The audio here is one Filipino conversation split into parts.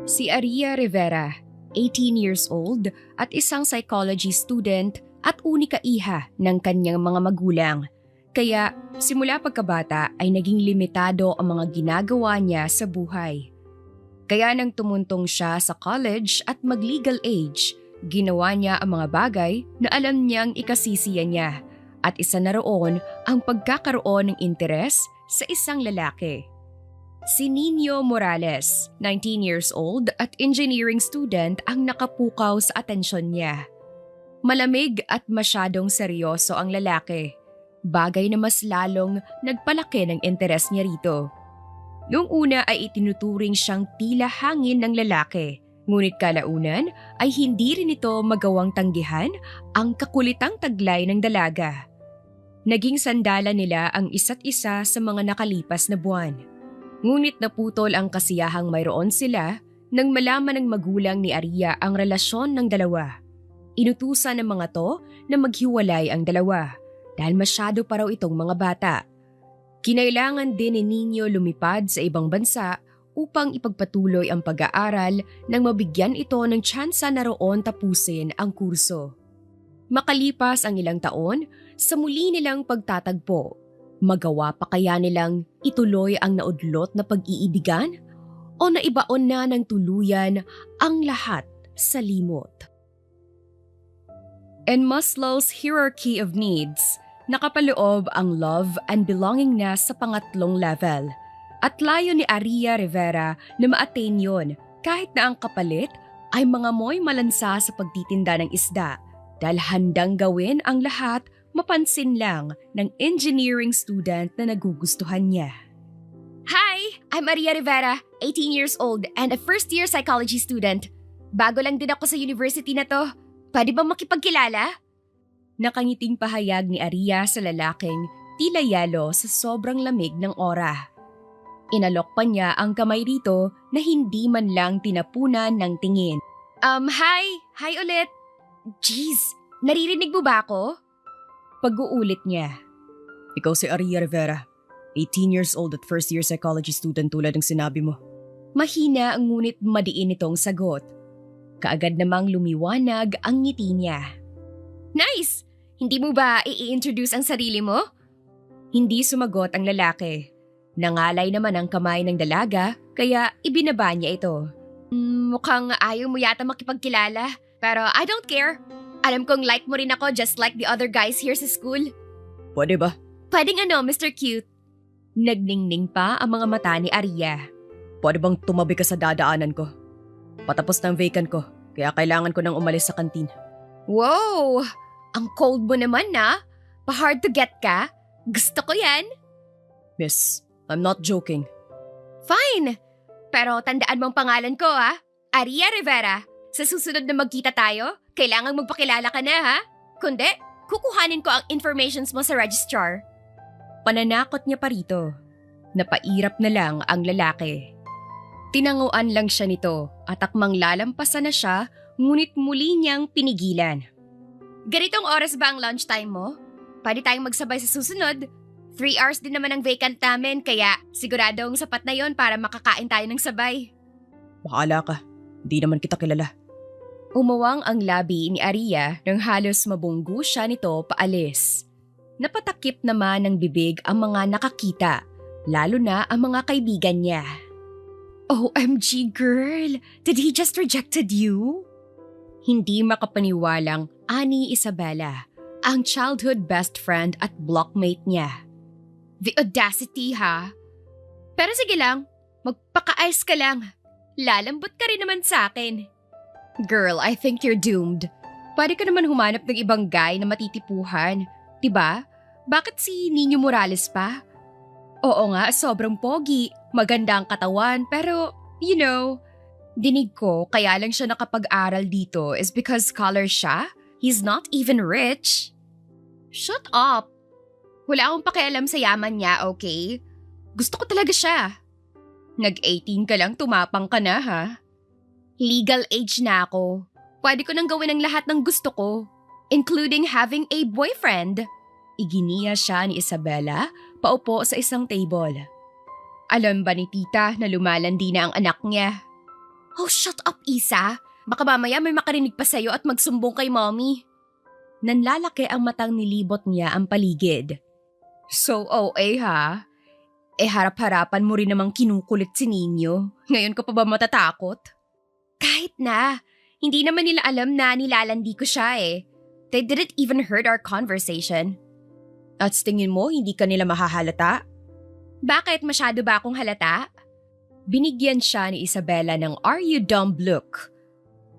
Si Aria Rivera, 18 years old at isang psychology student at unika iha ng kanyang mga magulang. Kaya simula pagkabata ay naging limitado ang mga ginagawa niya sa buhay. Kaya nang tumuntong siya sa college at mag-legal age, ginawa niya ang mga bagay na alam niyang ikasisiya niya at isa na roon ang pagkakaroon ng interes sa isang lalaki. Si Nino Morales, 19 years old at engineering student ang nakapukaw sa atensyon niya. Malamig at masyadong seryoso ang lalaki, bagay na mas lalong nagpalaki ng interes niya rito. Noong una ay itinuturing siyang tila hangin ng lalaki, ngunit kalaunan ay hindi rin ito magawang tanggihan ang kakulitang taglay ng dalaga. Naging sandala nila ang isa't isa sa mga nakalipas na buwan. Ngunit naputol ang kasiyahang mayroon sila nang malaman ng magulang ni Aria ang relasyon ng dalawa. Inutusan ng mga to na maghiwalay ang dalawa dahil masyado pa raw itong mga bata. Kinailangan din ni Nino lumipad sa ibang bansa upang ipagpatuloy ang pag-aaral nang mabigyan ito ng tsansa na roon tapusin ang kurso. Makalipas ang ilang taon, sa muli nilang pagtatagpo, magawa pa kaya nilang ituloy ang naudlot na pag-iibigan o naibaon na ng tuluyan ang lahat sa limot? In Maslow's hierarchy of needs, nakapaloob ang love and belonging na sa pangatlong level. At layo ni Aria Rivera na ma-attain yun kahit na ang kapalit ay mga moy malansa sa pagtitinda ng isda dahil handang gawin ang lahat mapansin lang ng engineering student na nagugustuhan niya. Hi! I'm Aria Rivera, 18 years old and a first-year psychology student. Bago lang din ako sa university na to. Pwede bang makipagkilala? Nakangiting pahayag ni Aria sa lalaking tila yalo sa sobrang lamig ng aura. Inalok pa niya ang kamay rito na hindi man lang tinapunan ng tingin. Hi! Hi ulit! Jeez, naririnig mo ba ako? Pag-uulit niya. Ikaw si Aria Rivera, 18 years old at first-year psychology student tulad ng sinabi mo. Mahina ang ngunit madiin itong sagot. Kaagad namang lumiwanag ang ngiti niya. Nice! Hindi mo ba i-introduce ang sarili mo? Hindi sumagot ang lalaki. Nangalay naman ang kamay ng dalaga kaya ibinaba niya ito. Mukhang ayaw mo yata makipagkilala. Pero I don't care. Alam kong like mo rin ako just like the other guys here sa school. Pwede ba? Pwedeng Mr. Cute. Nagningning pa ang mga mata ni Aria. Pwede bang tumabi ka sa dadaanan ko? Patapos ng vacant ko, kaya kailangan ko nang umalis sa kantin. Wow! Ang cold mo naman na. Pa-hard to get ka. Gusto ko yan. Miss, I'm not joking. Fine. Pero tandaan mo ang pangalan ko Aria Rivera. Sa susunod na magkita tayo, kailangang magpakilala ka na ha. Kundi, kukuhanin ko ang informations mo sa registrar. Pananakot niya pa rito. Napairap na lang ang lalaki. Tinanguan lang siya nito at akmang lalampasan na siya ngunit muli niyang pinigilan. Ganitong oras ba ang lunchtime mo? Pwede tayong magsabay sa susunod. 3 hours din naman ang vacant namin kaya siguradong sapat na yon para makakain tayo ng sabay. Bahala ka, hindi naman kita kilala. Umawang ang labi ni Aria nang halos mabunggo siya nito paalis. Napatakip naman ng bibig ang mga nakakita, lalo na ang mga kaibigan niya. OMG girl, did he just rejected you? Hindi makapaniwalang ani Isabella, ang childhood best friend at blockmate niya. The audacity ha? Pero sige lang, magpaka-ice ka lang. Lalambot ka rin naman sa akin. Girl, I think you're doomed. Pwede ka naman humanap ng ibang guy na matitipuhan. Diba? Bakit si Nino Morales pa? Oo nga, sobrang pogi. Maganda ang katawan pero, dinig ko kaya lang siya nakapag-aral dito is because scholar siya. He's not even rich. Shut up. Wala akong pakialam sa yaman niya, okay? Gusto ko talaga siya. Nag-18 ka lang, tumapang ka na ha? Legal age na ako. Pwede ko nang gawin ang lahat ng gusto ko, including having a boyfriend. Iginiya siya ni Isabella paupo sa isang table. Alam ba ni tita na lumalandi na ang anak niya? Oh, shut up, Isa. Baka mamaya may makarinig pa sa'yo at magsumbong kay mommy. Nanlalaki ang matang nilibot niya ang paligid. So OA ha? Harap-harapan mo rin namang kinukulit si Ninyo. Ngayon ka pa ba matatakot? Kahit na. Hindi naman nila alam na nilalandi ko siya eh. They didn't even heard our conversation. At sa tingin mo, hindi ka nila mahahalata? Bakit masyado ba akong halata? Binigyan siya ni Isabella ng "Are you dumb" look.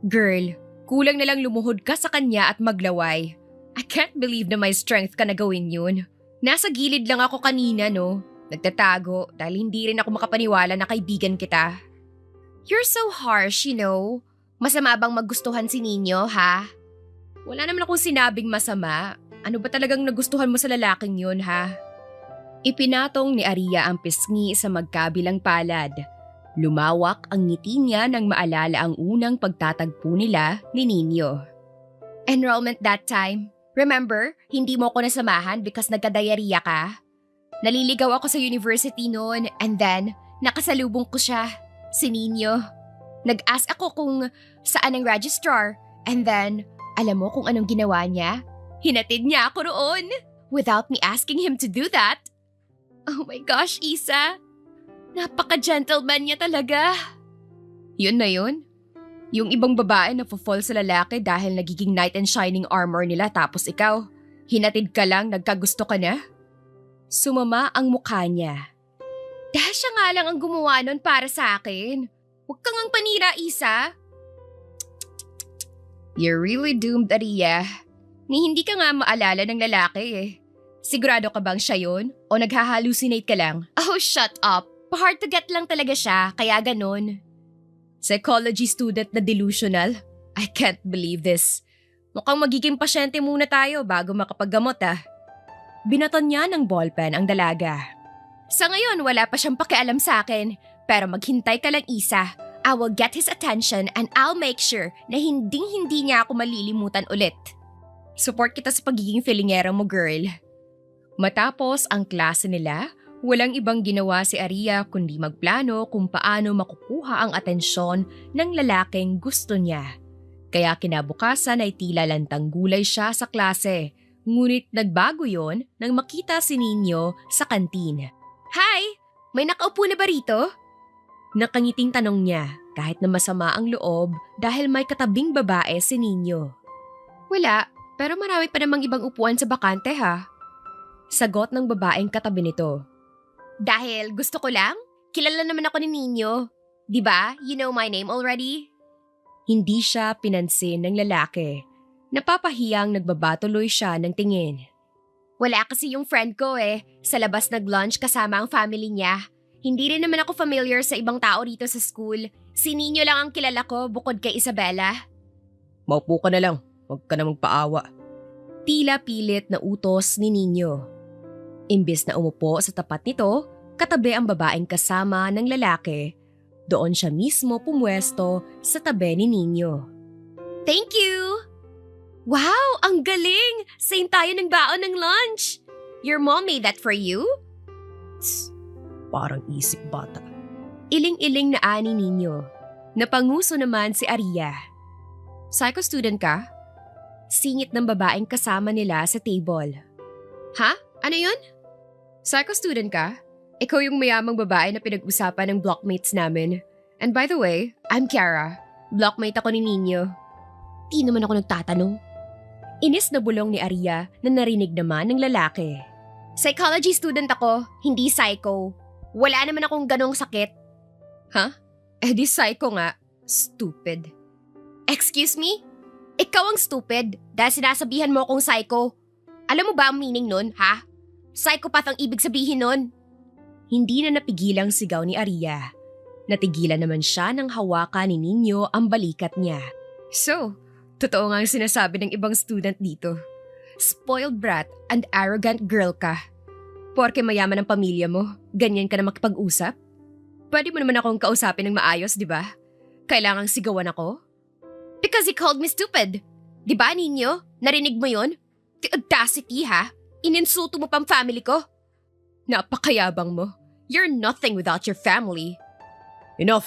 Girl, kulang na lang lumuhod ka sa kanya at maglaway. I can't believe na may strength ka na gawin yun. Nasa gilid lang ako kanina no. Nagtatago dahil hindi rin ako makapaniwala na kaibigan kita. You're so harsh, you know. Masama bang magustuhan si Ninyo, ha? Wala naman akong sinabing masama. Ano ba talagang nagustuhan mo sa lalaking yun, ha? Ipinatong ni Aria ang pisngi sa magkabilang palad. Lumawak ang ngiti niya nang maalala ang unang pagtatagpo nila ni Ninyo. Enrollment that time. Remember, hindi mo ko nasamahan because nagka-diarrhea ka? Naliligaw ako sa university noon and then nakasalubong ko siya, si Ninyo. Nag-ask ako kung saan ang registrar and then alam mo kung anong ginawa niya? Hinatid niya ako roon without me asking him to do that. Oh my gosh, Isa. Napaka-gentleman niya talaga. Yun na yun? Yung ibang babae na fall sa lalaki dahil nagiging knight in shining armor nila tapos ikaw, hinatid ka lang, nagkagusto ka na? Sumama ang mukha niya. Dahil siya nga lang ang gumawa nun para sa akin. Huwag kang ang panira, Isa. You're really doomed, Aria. Ni hindi ka nga maalala ng lalaki eh. Sigurado ka bang siya yun? O naghahalucinate ka lang? Oh, shut up. Hard to get lang talaga siya, kaya ganun. Psychology student na delusional? I can't believe this. Mukhang magiging pasyente muna tayo bago makapaggamot ah. Binaton niya ng ballpen ang dalaga. Sa ngayon, wala pa siyang pakialam sa akin. Pero maghintay ka lang, Isa. I will get his attention and I'll make sure na hinding-hindi niya ako malilimutan ulit. Support kita sa pagiging filingera mo, girl. Matapos ang klase nila, walang ibang ginawa si Aria kundi magplano kung paano makukuha ang atensyon ng lalaking gusto niya. Kaya kinabukasan ay tila lantang gulay siya sa klase. Ngunit nagbago yon nang makita si Ninyo sa kantin. Hi! May nakaupo na ba rito? Nakangiting tanong niya kahit na masama ang loob dahil may katabing babae si Ninyo. Wala, pero marami pa namang ibang upuan sa bakante ha. Sagot ng babaeng katabi nito. Dahil gusto ko lang, kilala naman ako ni Ninyo. Diba? You know my name already? Hindi siya pinansin ng lalaki. Napapahiyang nagbabatuloy siya ng tingin. Wala kasi yung friend ko eh. Sa labas nag-lunch kasama ang family niya. Hindi rin naman ako familiar sa ibang tao rito sa school. Si Ninyo lang ang kilala ko bukod kay Isabella. Maupo ka na lang. Huwag ka na magpaawa. Tila pilit na utos ni Ninyo. Imbes na umupo sa tapat nito, katabi ang babaeng kasama ng lalaki. Doon siya mismo pumwesto sa tabi ni Ninyo. Thank you! Wow! Ang galing! Same tayo ng baon ng lunch! Your mom made that for you? Tss, parang isip bata. Iling-iling na ani Ninyo. Napanguso naman si Aria. Psycho student ka? Singit ng babaeng kasama nila sa table. Ha? Ano yun? Psycho student ka? Ikaw yung mayamang babae na pinag-usapan ng blockmates namin. And by the way, I'm Kiara. Blockmate ako ni Ninyo. Di naman ako nagtatanong. Inis na bulong ni Aria na narinig naman ng lalaki. Psychology student ako, hindi psycho. Wala naman akong ganong sakit. Ha? Di psycho nga. Stupid. Excuse me? Ikaw ang stupid dahil sinasabihan mo akong psycho. Alam mo ba ang meaning nun, ha? Psychopath ang ibig sabihin nun. Hindi na napigilang sigaw ni Aria. Natigilan naman siya nang hawakan ni Ninyo ang balikat niya. So, totoo nga ang sinasabi ng ibang student dito. Spoiled brat and arrogant girl ka. Porke mayaman ang pamilya mo, ganyan ka na makipag-usap? Pwede mo naman akong kausapin ng maayos, di ba? Kailangang sigawan ako? Because he called me stupid. Di ba, Ninyo? Narinig mo yon? The audacity, ha? Ininsulto mo pang family ko? Napakayabang mo. You're nothing without your family. Enough!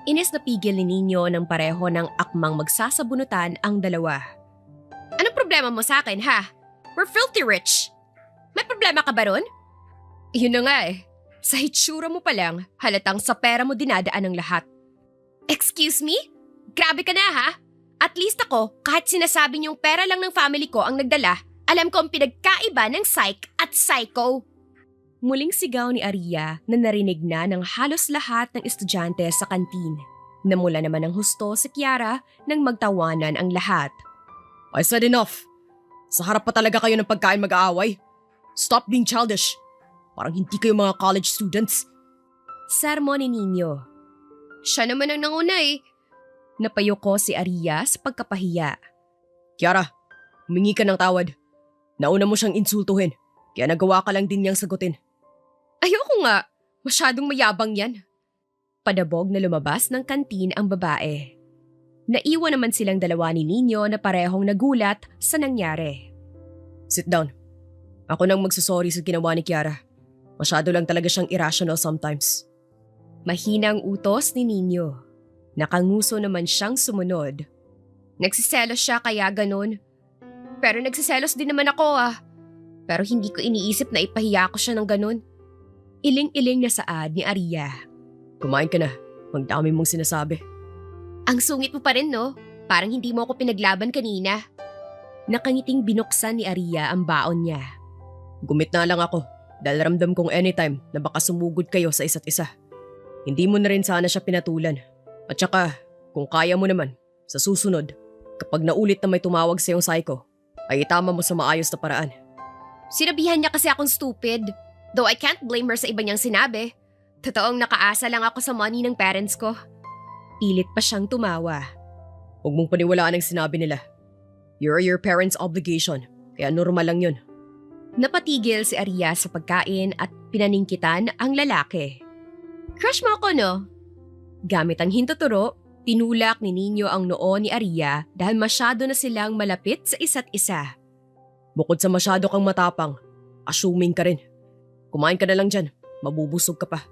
Inis na pigil ni Nino ng pareho ng akmang magsasabunutan ang dalawa. Anong problema mo sa akin, ha? We're filthy rich. May problema ka ba ron? Yun na nga eh. Sa hitsura mo pa lang, halatang sa pera mo dinadaan ang lahat. Excuse me? Grabe ka na, ha? At least ako, kahit sinasabi niyong pera lang ng family ko ang nagdala, alam ko ang pinagkaiba ng psych at psycho. Muling sigaw ni Aria na narinig na ng halos lahat ng estudyante sa kantin. Namula naman ng husto si Kiara nang magtawanan ang lahat. I said enough. Sa harap pa talaga kayo ng pagkain mag-aaway. Stop being childish. Parang hindi kayo mga college students. Sermon ni Nino. Siya naman ang nanguna eh. Napayuko si Aria sa pagkapahiya. Kiara, humingi ka ng tawad. Nauna mo siyang insultuhin, kaya nagawa ka lang din niyang sagutin. Ayoko nga. Masyadong mayabang yan. Padabog na lumabas ng kantin ang babae. Naiwan naman silang dalawa ni Nino na parehong nagulat sa nangyari. Sit down. Ako nang magsusorry sa ginawa ni Kiara. Masyado lang talaga siyang irrational sometimes. Mahinang utos ni Nino. Nakanguso naman siyang sumunod. Nagsiselos siya kaya ganun. Pero nagsiselos din naman ako Pero hindi ko iniisip na ipahiya ko siya ng ganun. Iling-iling na saad ni Aria. Kumain ka na. Magdami mong sinasabi. Ang sungit mo pa rin, no? Parang hindi mo ako pinaglaban kanina. Nakangiting binuksan ni Aria ang baon niya. Gumit na lang ako dahil ramdam kong anytime na baka sumugod kayo sa isa't isa. Hindi mo na rin sana siya pinatulan. At saka, kung kaya mo naman, sa susunod, kapag naulit na may tumawag sa iyong psycho, ay itama mo sa maayos na paraan. Sinabihan niya kasi akong stupid. Though I can't blame her sa iba niyang sinabi. Totoong nakaasa lang ako sa money ng parents ko. Pilit pa siyang tumawa. Huwag mong paniwalaan ang sinabi nila. You're your parents' obligation, kaya normal lang yun. Napatigil si Aria sa pagkain at pinaningkitan ang lalaki. Crush mo ako, no? Gamit ang hintuturo, tinulak ni Nino ang noo ni Aria dahil masyado na silang malapit sa isa't isa. Bukod sa masyado kang matapang, assuming ka rin. Kumain ka na lang dyan, mabubusog ka pa.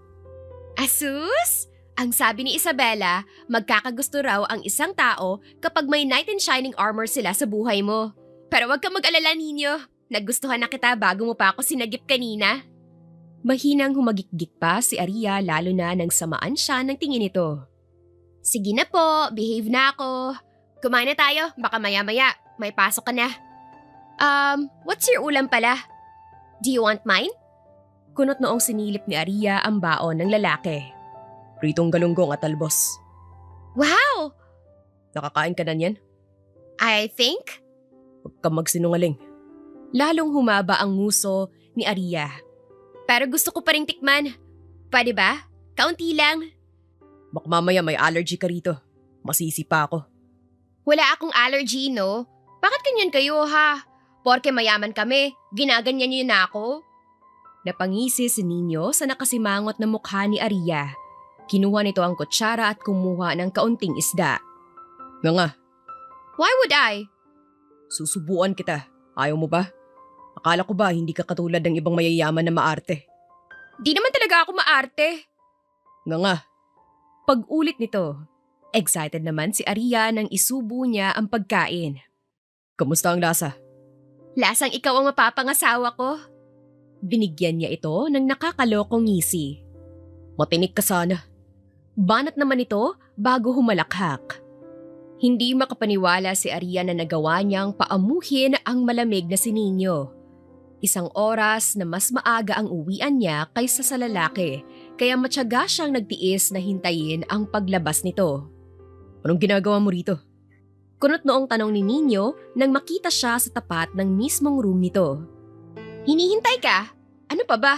Asus? Ang sabi ni Isabella, magkakagusto raw ang isang tao kapag may knight in shining armor sila sa buhay mo. Pero wag ka mag-alala, Nino. Nagustuhan na kita bago mo pa ako sinagip kanina. Mahinang humagikgik pa si Aria lalo na nang samaan siya ng tingin nito. Sige na po, behave na ako. Kumain na tayo, baka maya-maya, may pasok ka na. What's your ulam pala? Do you want mine? Kunot noong sinilip ni Aria ang baon ng lalaki. Pritong galunggong at talbos. Wow! Nakakain ka na niyan? I think? Huwag kang magsinungaling. Lalong humaba ang nguso ni Aria. Pero gusto ko pa ring tikman. Pwede ba? Kaunti lang. Baka mamaya may allergy ka rito. Masisi pa ako. Wala akong allergy, no? Bakit ganyan kayo, ha? Porke mayaman kami, ginaganyan niyo na ako? Napangisi si Nino sa nakasimangot na mukha ni Aria. Kinuha nito ang kutsara at kumuha ng kaunting isda. Nga. Why would I? Susubuan kita. Ayaw mo ba? Akala ko ba hindi ka katulad ng ibang mayayaman na maarte? Di naman talaga ako maarte. Nga. Pag-ulit nito, excited naman si Aria nang isubo niya ang pagkain. Kamusta ang lasa? Lasang ikaw ang mapapangasawa ko. Binigyan niya ito ng nakakalokong ngisi. Matinik ka sana. Banat naman ito bago humalakhak. Hindi makapaniwala si Aria na nagawa niyang paamuhin ang malamig na si Nino. Isang oras na mas maaga ang uwian niya kaysa sa lalaki, kaya matyaga siyang nagtiis na hintayin ang paglabas nito. Anong ginagawa mo rito? Kunot noong tanong ni Nino nang makita siya sa tapat ng mismong room nito. Hinihintay ka? Ano pa ba?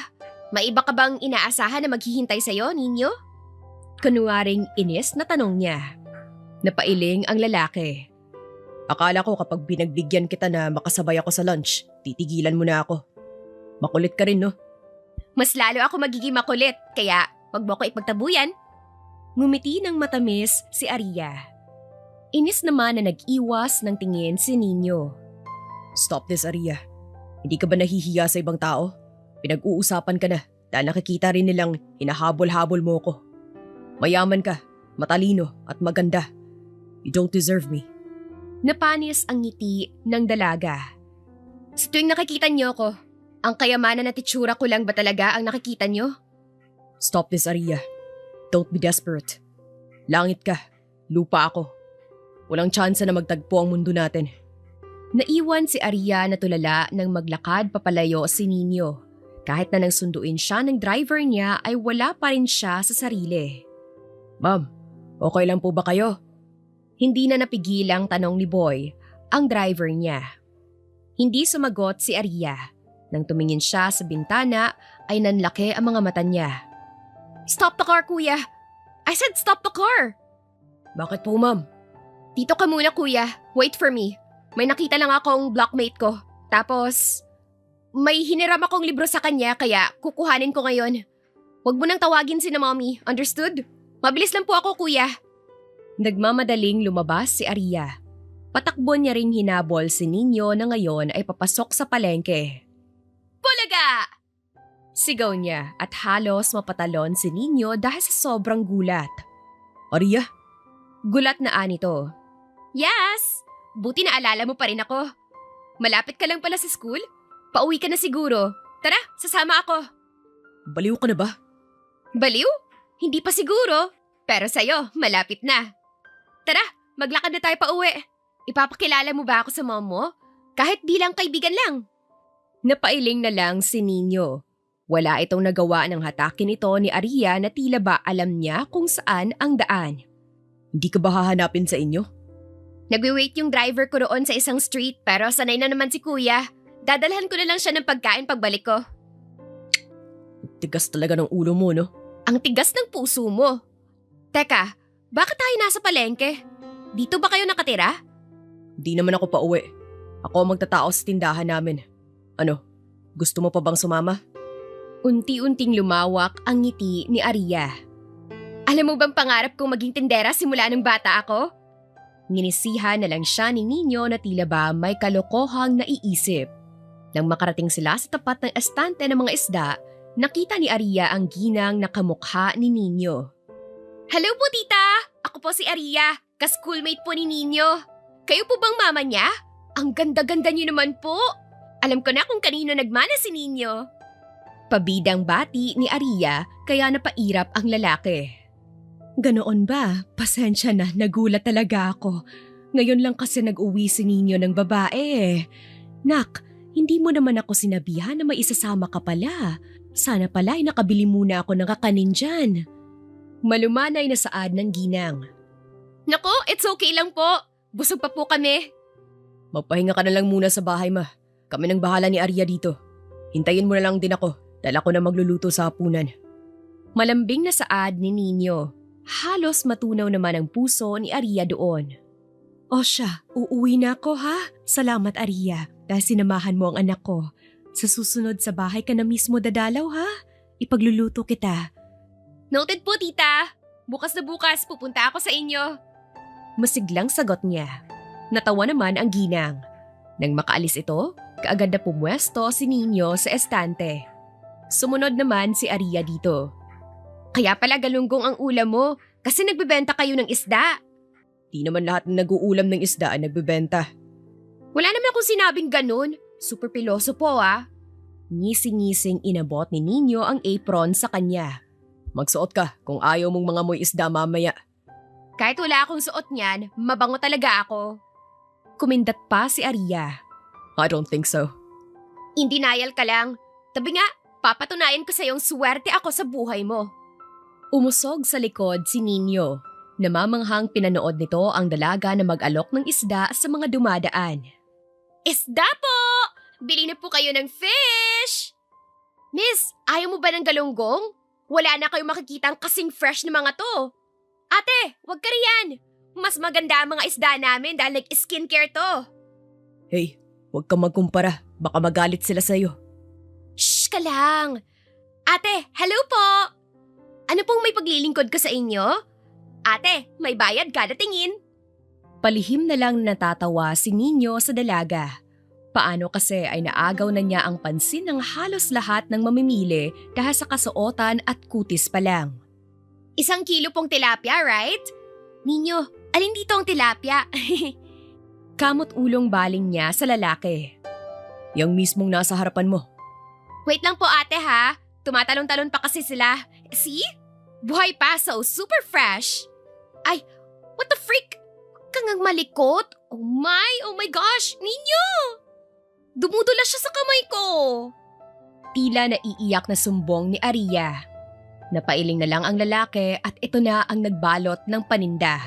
May iba ka bang inaasahan na maghihintay sa'yo, Nino? Kunwaring inis na tanong niya. Napailing ang lalaki. Akala ko kapag binagbigyan kita na makasabay ako sa lunch, titigilan mo na ako. Makulit ka rin, no? Mas lalo ako magiging makulit, kaya wag mo ko ipagtabuyan. Ngumiti ng matamis si Aria. Inis naman na nag-iwas ng tingin si Nino. Stop this, Aria. Hindi ka ba nahihiya sa ibang tao? Pinag-uusapan ka na dahil nakikita rin nilang hinahabol-habol mo ko. Mayaman ka, matalino at maganda. You don't deserve me. Napanis ang ngiti ng dalaga. Sa tuwing nakikita niyo ko, ang kayamanan at itsura ko lang ba talaga ang nakikita niyo? Stop this, Aria. Don't be desperate. Langit ka. Lupa ako. Walang tsansa na magtagpo ang mundo natin. Naiwan si Aria na tulala nang maglakad papalayo si Nino. Kahit na nang sunduin siya ng driver niya ay wala pa rin siya sa sarili. Ma'am, okay lang po ba kayo? Hindi na napigilang tanong ni Boy ang driver niya. Hindi sumagot si Aria. Nang tumingin siya sa bintana ay nanlaki ang mga mata niya. Stop the car, kuya! I said stop the car! Bakit po, ma'am? Dito ka muna, kuya. Wait for me. May nakita lang akong blockmate ko. Tapos, may hiniram akong libro sa kanya kaya kukuhanin ko ngayon. Huwag mo nang tawagin si na mommy. Understood? Mabilis lang po ako, kuya. Nagmamadaling lumabas si Aria. Patakbo niya ring hinabol si Nino na ngayon ay papasok sa palengke. Bulaga! Sigaw niya at halos mapatalon si Nino dahil sa sobrang gulat. Aria? Gulat na anito. Yes! Buti na alala mo pa rin ako. Malapit ka lang pala sa school? Pauwi ka na siguro. Tara, sasama ako. Baliw ka na ba? Baliw? Hindi pa siguro. Pero sa'yo, malapit na. Tara, maglakad na tayo pauwi. Ipapakilala mo ba ako sa mom mo? Kahit bilang kaibigan lang. Napailing na lang si Nino. Wala itong nagawa ng hatakin ito ni Aria na tila ba alam niya kung saan ang daan. Hindi ka ba hahanapin sa inyo? Nagwi-wait yung driver ko roon sa isang street pero sanay na naman si kuya. Dadalhan ko na lang siya ng pagkain pagbalik ko. Tigas talaga ng ulo mo, no? Ang tigas ng puso mo. Teka, bakit tayo nasa palengke? Dito ba kayo nakatira? Di naman ako pauwi. Ako ang magtatao sa tindahan namin. Ano, gusto mo pa bang sumama? Unti-unting lumawak ang ngiti ni Aria. Alam mo bang pangarap kong maging tindera simula nung bata ako? Nginisihan na lang siya ni Nino na tila ba may kalokohang naiisip. Nang makarating sila sa tapat ng estante ng mga isda, nakita ni Aria ang ginang na kamukha ni Nino. Hello po, tita! Ako po si Aria, ka-schoolmate po ni Nino. Kayo po bang mama niya? Ang ganda-ganda niyo naman po. Alam ko na kung kanino nagmana si Nino. Pabidang bati ni Aria kaya napairap ang lalaki. Ganoon ba? Pasensya na, nagulat talaga ako. Ngayon lang kasi nag-uwi si Nino ng babae eh. Nak, hindi mo naman ako sinabihan na may isasama ka pala. Sana pala ay nakabili muna ako ng kakanin dyan. Malumanay na saad ng ginang. Nako, it's okay lang po. Busog pa po kami. Magpahinga ka na lang muna sa bahay, ma. Kami nang bahala ni Aria dito. Hintayin mo na lang din ako. Dahil ako na magluluto sa hapunan. Malambing na saad ni Nino. Halos matunaw naman ang puso ni Aria doon. O siya, uuwi na ako ha? Salamat Aria, dahil sinamahan mo ang anak ko. Sa susunod sa bahay ka na mismo dadalaw ha? Ipagluluto kita. Noted po, tita. Bukas na bukas, pupunta ako sa inyo. Masiglang sagot niya. Natawa naman ang ginang. Nang makaalis ito, kaagad na pumwesto si Nino sa estante. Sumunod naman si Aria dito. Kaya pala galunggong ang ulam mo kasi nagbebenta kayo ng isda. Di naman lahat ng nag-uulam ng isda ay nagbebenta. Wala naman akong sinabing ganun. Super piloso po ah. Ngising-ngising inabot ni Nino ang apron sa kanya. Magsuot ka kung ayaw mong mga moy isda mamaya. Kahit wala akong suot niyan, mabango talaga ako. Kumindat pa si Aria. I don't think so. In denial ka lang. Tabi nga, papatunayan ko sa iyong swerte ako sa buhay mo. Umusog sa likod si Nino. Namamanghang pinanood nito ang dalaga na mag-alok ng isda sa mga dumadaan. Isda po! Bili na po kayo ng fish! Miss, ayaw mo ba ng galunggong? Wala na kayong makikita ang kasing fresh na mga to. Ate, wag ka riyan. Mas maganda ang mga isda namin dahil like skincare to. Hey, huwag kang magkumpara. Baka magalit sila sa'yo. Shh ka lang. Ate, hello po! Ano pong may paglilingkod ko sa inyo? Ate, may bayad kada tingin. Palihim na lang natatawa si Nino sa dalaga. Paano kasi ay naagaw na niya ang pansin ng halos lahat ng mamimili dahil sa kasuotan at kutis pa lang. 1 kilo pong tilapia, right? Ninyo, alin dito ang tilapia? Kamot ulong baling niya sa lalaki. Yang mismong nasa harapan mo. Wait lang po ate ha. Tumatalon-talon pa kasi sila. See? Buhay pa, so super fresh. Ay, what the freak? Kangang malikot? Oh my gosh, Ninyo! Dumudula siya sa kamay ko. Tila naiiyak na sumbong ni Aria. Napailing na lang ang lalaki at ito na ang nagbalot ng paninda.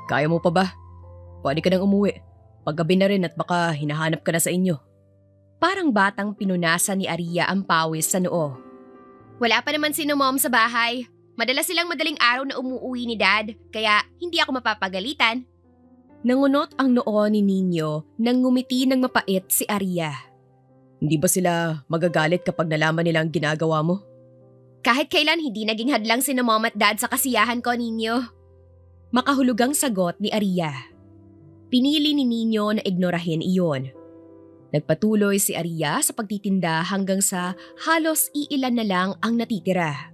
Kaya mo pa ba? Pwede ka nang umuwi. Paggabi na rin at baka hinahanap ka na sa inyo. Parang batang pinunasan ni Aria ang pawis sa noo. Wala pa naman sino mom sa bahay. Madalas silang madaling araw na umuwi ni dad, kaya hindi ako mapapagalitan. Nangunot ang noo ni Nino nang ngumiti ng mapait si Aria. Hindi ba sila magagalit kapag nalaman nila ang ginagawa mo? Kahit kailan hindi naging hadlang sino mom at dad sa kasiyahan ko, Ninyo. Makahulugang sagot ni Aria. Pinili ni Nino na ignorahin iyon. Nagpatuloy si Aria sa pagtitinda hanggang sa halos iilan na lang ang natitira.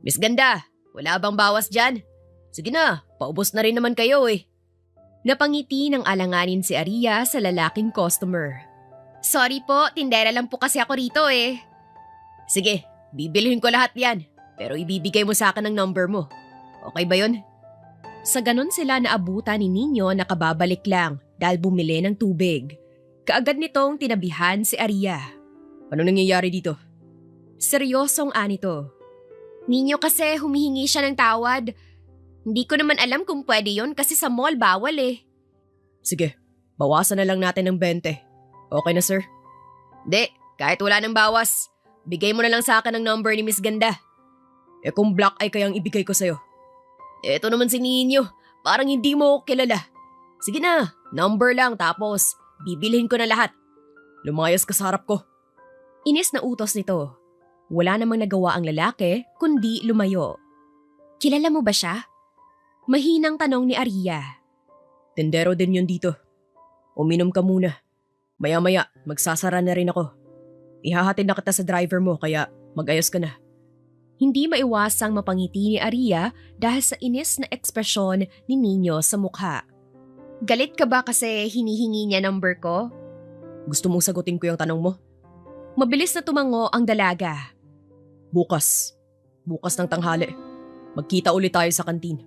Miss Ganda, wala bang bawas dyan? Sige na, paubos na rin naman kayo eh. Napangiti ng alanganin si Aria sa lalaking customer. Sorry po, tindera lang po kasi ako rito eh. Sige, bibilhin ko lahat yan. Pero ibibigay mo sa akin ang number mo. Okay ba yun? Sa ganon sila naabutan ni Nino na kababalik lang dahil bumili ng tubig. Kaagad nitong tinabihan si Aria. Ano nangyayari dito? Seryosong anito. Ninyo kasi humihingi siya ng tawad. Hindi ko naman alam kung pwede yon kasi sa mall bawal eh. Sige, bawasan na lang natin ng 20. Okay na sir? Di, kahit wala ng bawas. Bigay mo na lang sa akin ang number ni Miss Ganda. Eh kung black eye kayang ibigay ko sa'yo. Eto naman si Ninyo, parang hindi mo ako kilala. Sige na, number lang tapos bibilhin ko na lahat. Lumayas ka sa harap ko. Inis na utos nito. Wala namang nagawa ang lalaki kundi lumayo. Kilala mo ba siya? Mahinang tanong ni Aria. Tendero din yun dito. Uminom ka muna. Maya-maya, magsasara na rin ako. Ihahatid na kita sa driver mo kaya mag-ayos ka na. Hindi maiwasang mapangiti ni Aria dahil sa inis na ekspresyon ni Nino sa mukha. Galit ka ba kasi hinihingi niya number ko? Gusto mong sagutin ko yung tanong mo? Mabilis na tumango ang dalaga. Bukas. Bukas ng tanghali. Magkita ulit tayo sa kantin.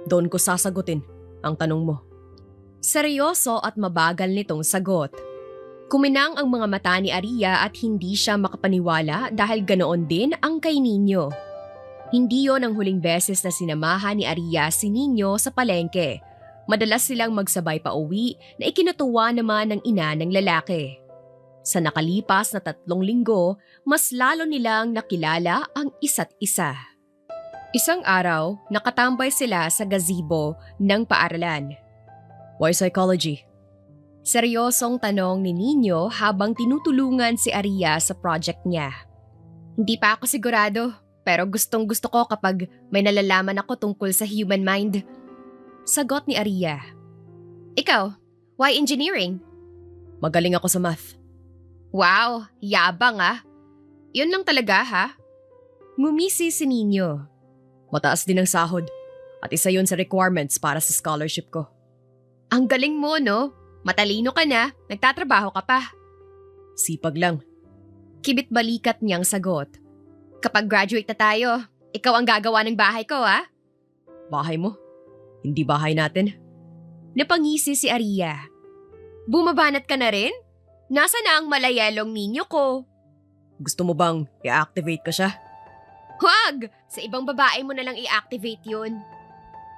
Doon ko sasagutin ang tanong mo. Seryoso at mabagal nitong sagot. Kuminang ang mga mata ni Aria at hindi siya makapaniwala dahil ganoon din ang kay Nino. Hindi yon ang huling beses na sinamahan ni Aria si Nino sa palengke. Madalas silang magsabay pa uwi na ikinatuwa naman ng ina ng lalaki. Sa nakalipas na 3 linggo, mas lalo nilang nakilala ang isa't isa. Isang araw, nakatambay sila sa gazebo ng paaralan. Why psychology? Seryosong tanong ni Nino habang tinutulungan si Aria sa project niya. Hindi pa ako sigurado, pero gustong gusto ko kapag may nalalaman ako tungkol sa human mind. Sagot ni Aria. Ikaw, why engineering? Magaling ako sa math. Wow, yabang ah. Yun lang talaga ha? Ngumisi si Nino. Mataas din ang sahod at isa yun sa requirements para sa scholarship ko. Ang galing mo no? Matalino ka na, nagtatrabaho ka pa. Sipag lang. Kibit balikat niyang sagot. Kapag graduate na tayo, ikaw ang gagawa ng bahay ko ah. Bahay mo? Hindi bahay natin? Napangisi si Aria. Bumabanat ka na rin? Nasa na ang malayelong ninyo ko? Gusto mo bang i-activate ko siya? Huwag! Sa ibang babae mo na lang i-activate yun.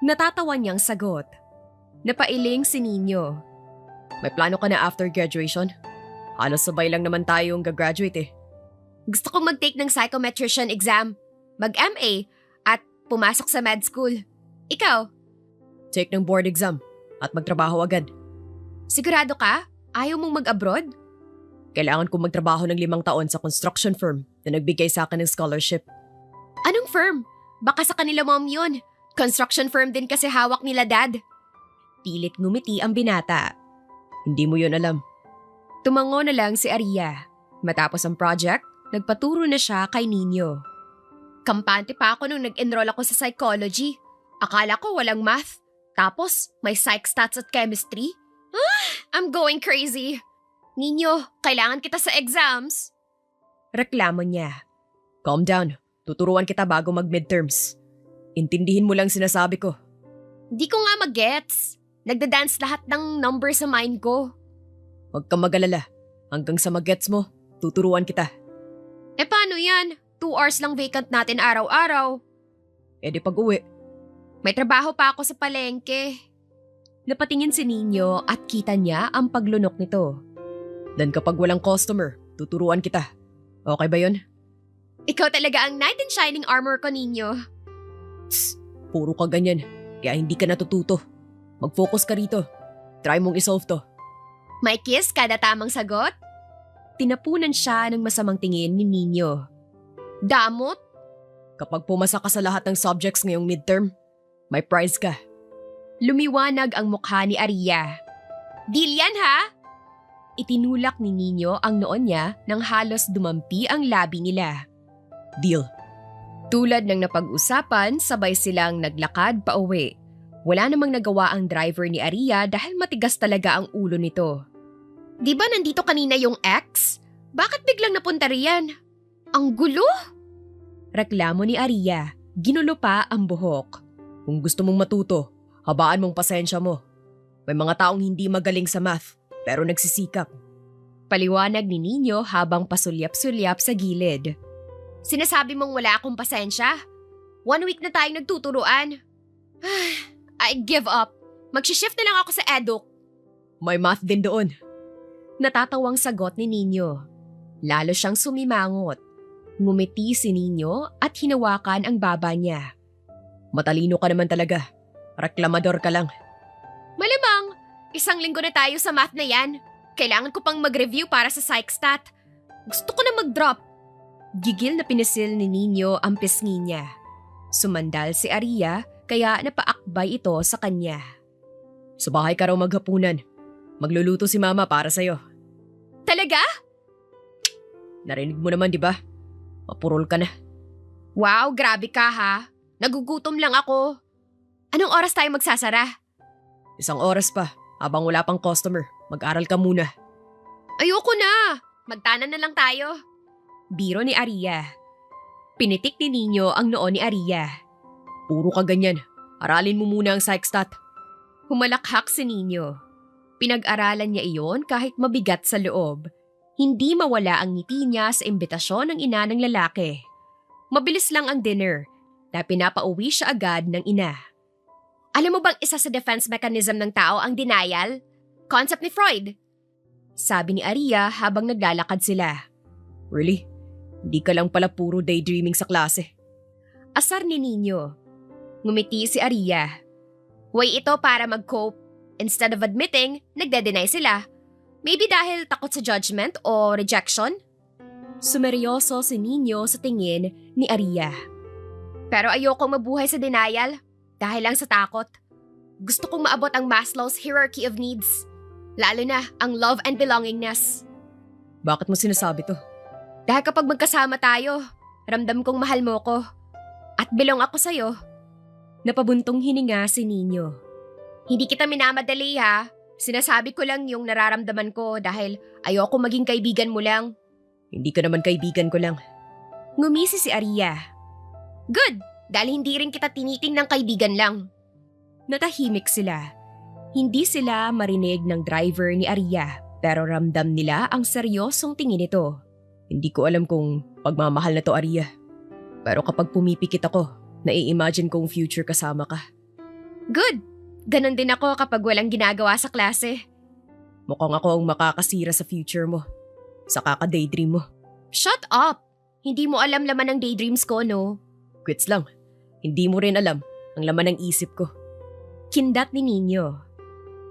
Natatawa niyang sagot. Napailing si Nino. May plano ka na after graduation? Halos sabay lang naman tayong gagraduate eh. Gusto kong mag-take ng psychometrician exam, mag-MA, at pumasok sa med school. Ikaw? Take ng board exam at magtrabaho agad. Sigurado ka? Ayaw mong mag-abroad? Kailangan kong magtrabaho ng 5 taon sa construction firm na nagbigay sa akin ng scholarship. Anong firm? Baka sa kanila mom yun. Construction firm din kasi hawak nila dad. Pilit ngumiti ang binata. Hindi mo yun alam. Tumango na lang si Aria. Matapos ang project, nagpaturo na siya kay Nino. Kampante pa ako nung nag-enroll ako sa psychology. Akala ko walang math, Tapos, may psych stats at chemistry? I'm going crazy. Ninyo, kailangan kita sa exams. Reklamo niya. Calm down. Tuturuan kita bago mag-midterms. Intindihin mo lang sinasabi ko. Di ko nga mag-gets. Nagda-dance lahat ng number sa mind ko. Huwag kang mag-alala. Hanggang sa mag-gets mo, tuturuan kita. Paano yan? 2 hours lang vacant natin araw-araw. Di pag-uwi. May trabaho pa ako sa palengke. Napatingin si Nino at kita niya ang paglunok nito. Dan kapag walang customer, tuturuan kita. Okay ba yun? Ikaw talaga ang knight in shining armor ko, Ninyo. Tss, puro ka ganyan. Kaya hindi ka natututo. Mag-focus ka rito. Try mong isolve to. May kiss kada tamang sagot? Tinapunan siya ng masamang tingin ni Nino. Damot? Kapag pumasa ka sa lahat ng subjects ngayong midterm, may prize ka. Lumiwanag ang mukha ni Aria. Deal yan, ha? Itinulak ni Nino ang noon niya nang halos dumampi ang labi nila. Deal. Tulad ng napag-usapan, sabay silang naglakad pa uwi. Wala namang nagawa ang driver ni Aria dahil matigas talaga ang ulo nito. Di ba nandito kanina yung ex? Bakit biglang napunta riyan? Ang gulo? Reklamo ni Aria. Ginulo pa ang buhok. Kung gusto mong matuto, habaan mong pasensya mo. May mga taong hindi magaling sa math, pero nagsisikap. Paliwanag ni Nino habang pasulyap-sulyap sa gilid. Sinasabi mong wala akong pasensya? 1 week na tayong nagtuturuan. I give up. Magsishift na lang ako sa eduk. May math din doon. Natatawang sagot ni Nino. Lalo siyang sumimangot. Ngumiti si Nino at hinawakan ang baba niya. Matalino ka naman talaga. Reklamador ka lang. Malamang, 1 linggo na tayo sa math na yan. Kailangan ko pang mag-review para sa psych stat. Gusto ko na mag-drop. Gigil na pinisil ni Nino ang pisngi niya. Sumandal si Aria kaya napaakbay ito sa kanya. Sa bahay ka raw maghapunan. Magluluto si mama para sa'yo. Talaga? Narinig mo naman, di ba? Mapurol ka na. Wow, grabe ka ha. Nagugutom lang ako. Anong oras tayo magsasara? 1 oras pa. Habang wala pang customer, mag-aral ka muna. Ayoko na. Magtanan na lang tayo. Biro ni Aria. Pinitik ni Nino ang noo ni Aria. Puro ka ganyan. Aralin mo muna ang psych stat. Humalakhak si Nino. Pinag-aralan niya iyon kahit mabigat sa loob. Hindi mawala ang ngiti niya sa imbitasyon ng ina ng lalaki. Mabilis lang ang dinner na pinapauwi siya agad ng ina. Alam mo bang isa sa defense mechanism ng tao ang denial? Concept ni Freud. Sabi ni Aria habang naglalakad sila. Really? Hindi ka lang pala puro daydreaming sa klase. Asar ni Nino. Ngumiti si Aria. Way ito para mag-cope. Instead of admitting, nagde-deny sila. Maybe dahil takot sa judgment o rejection? Sumeryoso si Nino sa tingin ni Aria. Pero ayokong mabuhay sa denial dahil lang sa takot. Gusto kong maabot ang Maslow's hierarchy of needs. Lalo na ang love and belongingness. Bakit mo sinasabi to? Dahil kapag magkasama tayo, ramdam kong mahal mo ko. At belong ako sa'yo. Napabuntong hininga si Nino. Hindi kita minamadali ha. Sinasabi ko lang yung nararamdaman ko dahil ayoko maging kaibigan mo lang. Hindi ka naman kaibigan ko lang. Ngumisi si Aria. Good! Dahil hindi rin kita tiniting ng kaibigan lang. Natahimik sila. Hindi sila marinig ng driver ni Aria pero ramdam nila ang seryosong tingin nito. Hindi ko alam kung pagmamahal na to, Aria. Pero kapag pumipikit ako, nai-imagine kong future kasama ka. Good! Ganon din ako kapag walang ginagawa sa klase. Mukhang ako ang makakasira sa future mo. Sa kaka-daydream mo. Shut up! Hindi mo alam laman ng daydreams ko, no? Quits lang. Hindi mo rin alam ang laman ng isip ko. Kindat ni Nino.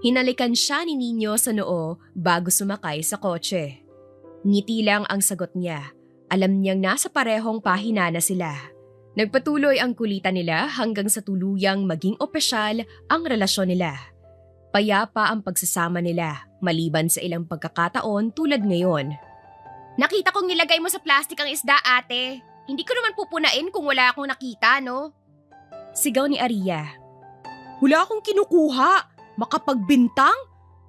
Hinalikan siya ni Nino sa noo bago sumakay sa kotse. Ngiti lang ang sagot niya. Alam niyang nasa parehong pahina na sila. Nagpatuloy ang kulitan nila hanggang sa tuluyang maging opisyal ang relasyon nila. Payapa ang pagsasama nila maliban sa ilang pagkakataon tulad ngayon. Nakita kong nilagay mo sa plastic ang isda, ate. Hindi ko naman pupunain kung wala akong nakita, no? Sigaw ni Aria. Wala akong kinukuha. Makapagbintang?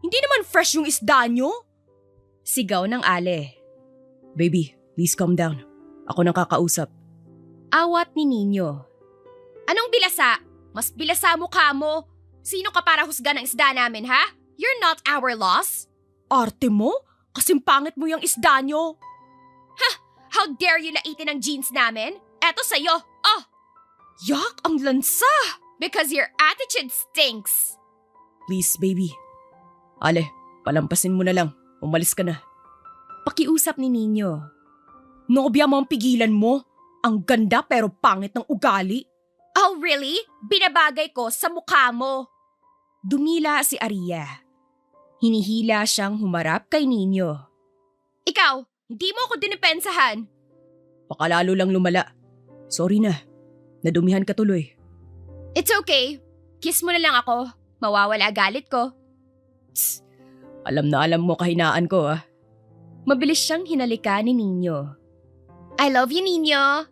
Hindi naman fresh yung isda nyo. Sigaw ng Ale. Baby, please calm down. Ako nang kakausap. Awat ni Nino. Anong bilasa? Mas bilasa mukha mo. Sino ka para husga ng isda namin, ha? You're not our loss. Arte mo? Kasing pangit mo yung isda nyo. How dare you laitin ang jeans namin? Eto sa'yo. Oh, Yak, ang lansa! because your attitude stinks. Please, baby. Ale, palampasin mo na lang. Umalis ka na. Pakiusap ni Nino. Nobya mo ang pigilan mo. Ang ganda pero pangit ng ugali. Oh, really? Binabagay ko sa mukha mo. Dumila si Aria. Hinihila siyang humarap kay Nino. Ikaw, hindi mo ako dinipensahan. Baka lalo lang lumala. Sorry na. Nadumihan ka tuloy. It's okay. Kiss mo na lang ako. Mawawala galit ko. Alam na alam mo kahinaan ko ah. Mabilis siyang hinalika ni Nino. I love you, Nino.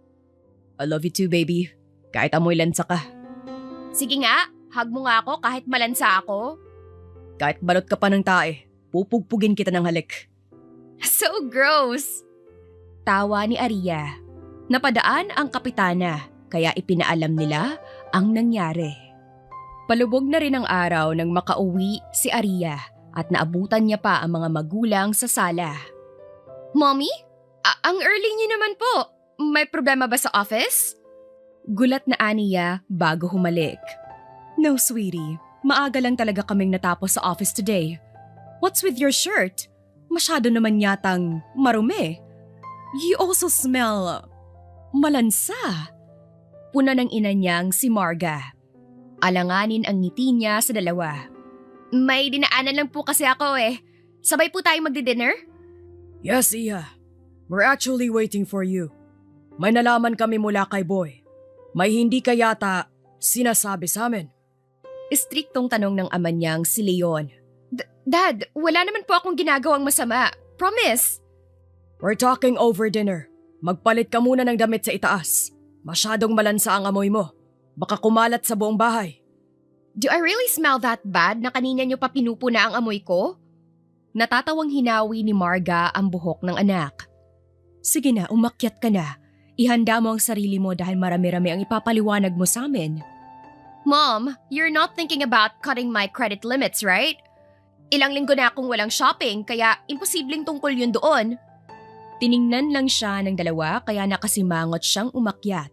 I love you too, baby. Kahit amoy lansa ka. Sige nga, hug mo nga ako kahit malansa ako. Kahit balot ka pa ng tae, pupugpugin kita ng halik. So gross. Tawa ni Aria. Napadaan ang kapitana kaya ipinaalam nila ang nangyari. Palubog na rin ang araw nang makauwi si Aria at naabutan niya pa ang mga magulang sa sala. Mommy? Ang early niyo naman po. May problema ba sa office? Gulat na aniya bago humalik. No, sweetie. Maaga lang talaga kaming natapos sa office today. What's with your shirt? Masyado naman yatang marumi. You also smell malansa. Puna ng ina niyang si Marga. Alanganin ang ngiti niya sa dalawa. May dinaanan lang po kasi ako eh. Sabay po tayo magdi-dinner? Yes, Iha. We're actually waiting for you. May nalaman kami mula kay Boy. May hindi ka yata sinasabi sa amin. Istriktong tanong ng ama niyang si Leon. Dad, wala naman po akong ginagawang masama. Promise. We're talking over dinner. Magpalit ka muna ng damit sa itaas. Masyadong malansa ang amoy mo. Baka kumalat sa buong bahay. Do I really smell that bad na kanina niyo pa pinupuna ang amoy ko? Natatawang hinawi ni Marga ang buhok ng anak. Sige na, umakyat ka na. Ihanda mo ang sarili mo dahil marami-rami ang ipapaliwanag mo sa amin. Mom, you're not thinking about cutting my credit limits, right? Ilang linggo na akong walang shopping kaya imposibleng tungkol yun doon. Tiningnan lang siya ng dalawa kaya nakasimangot siyang umakyat.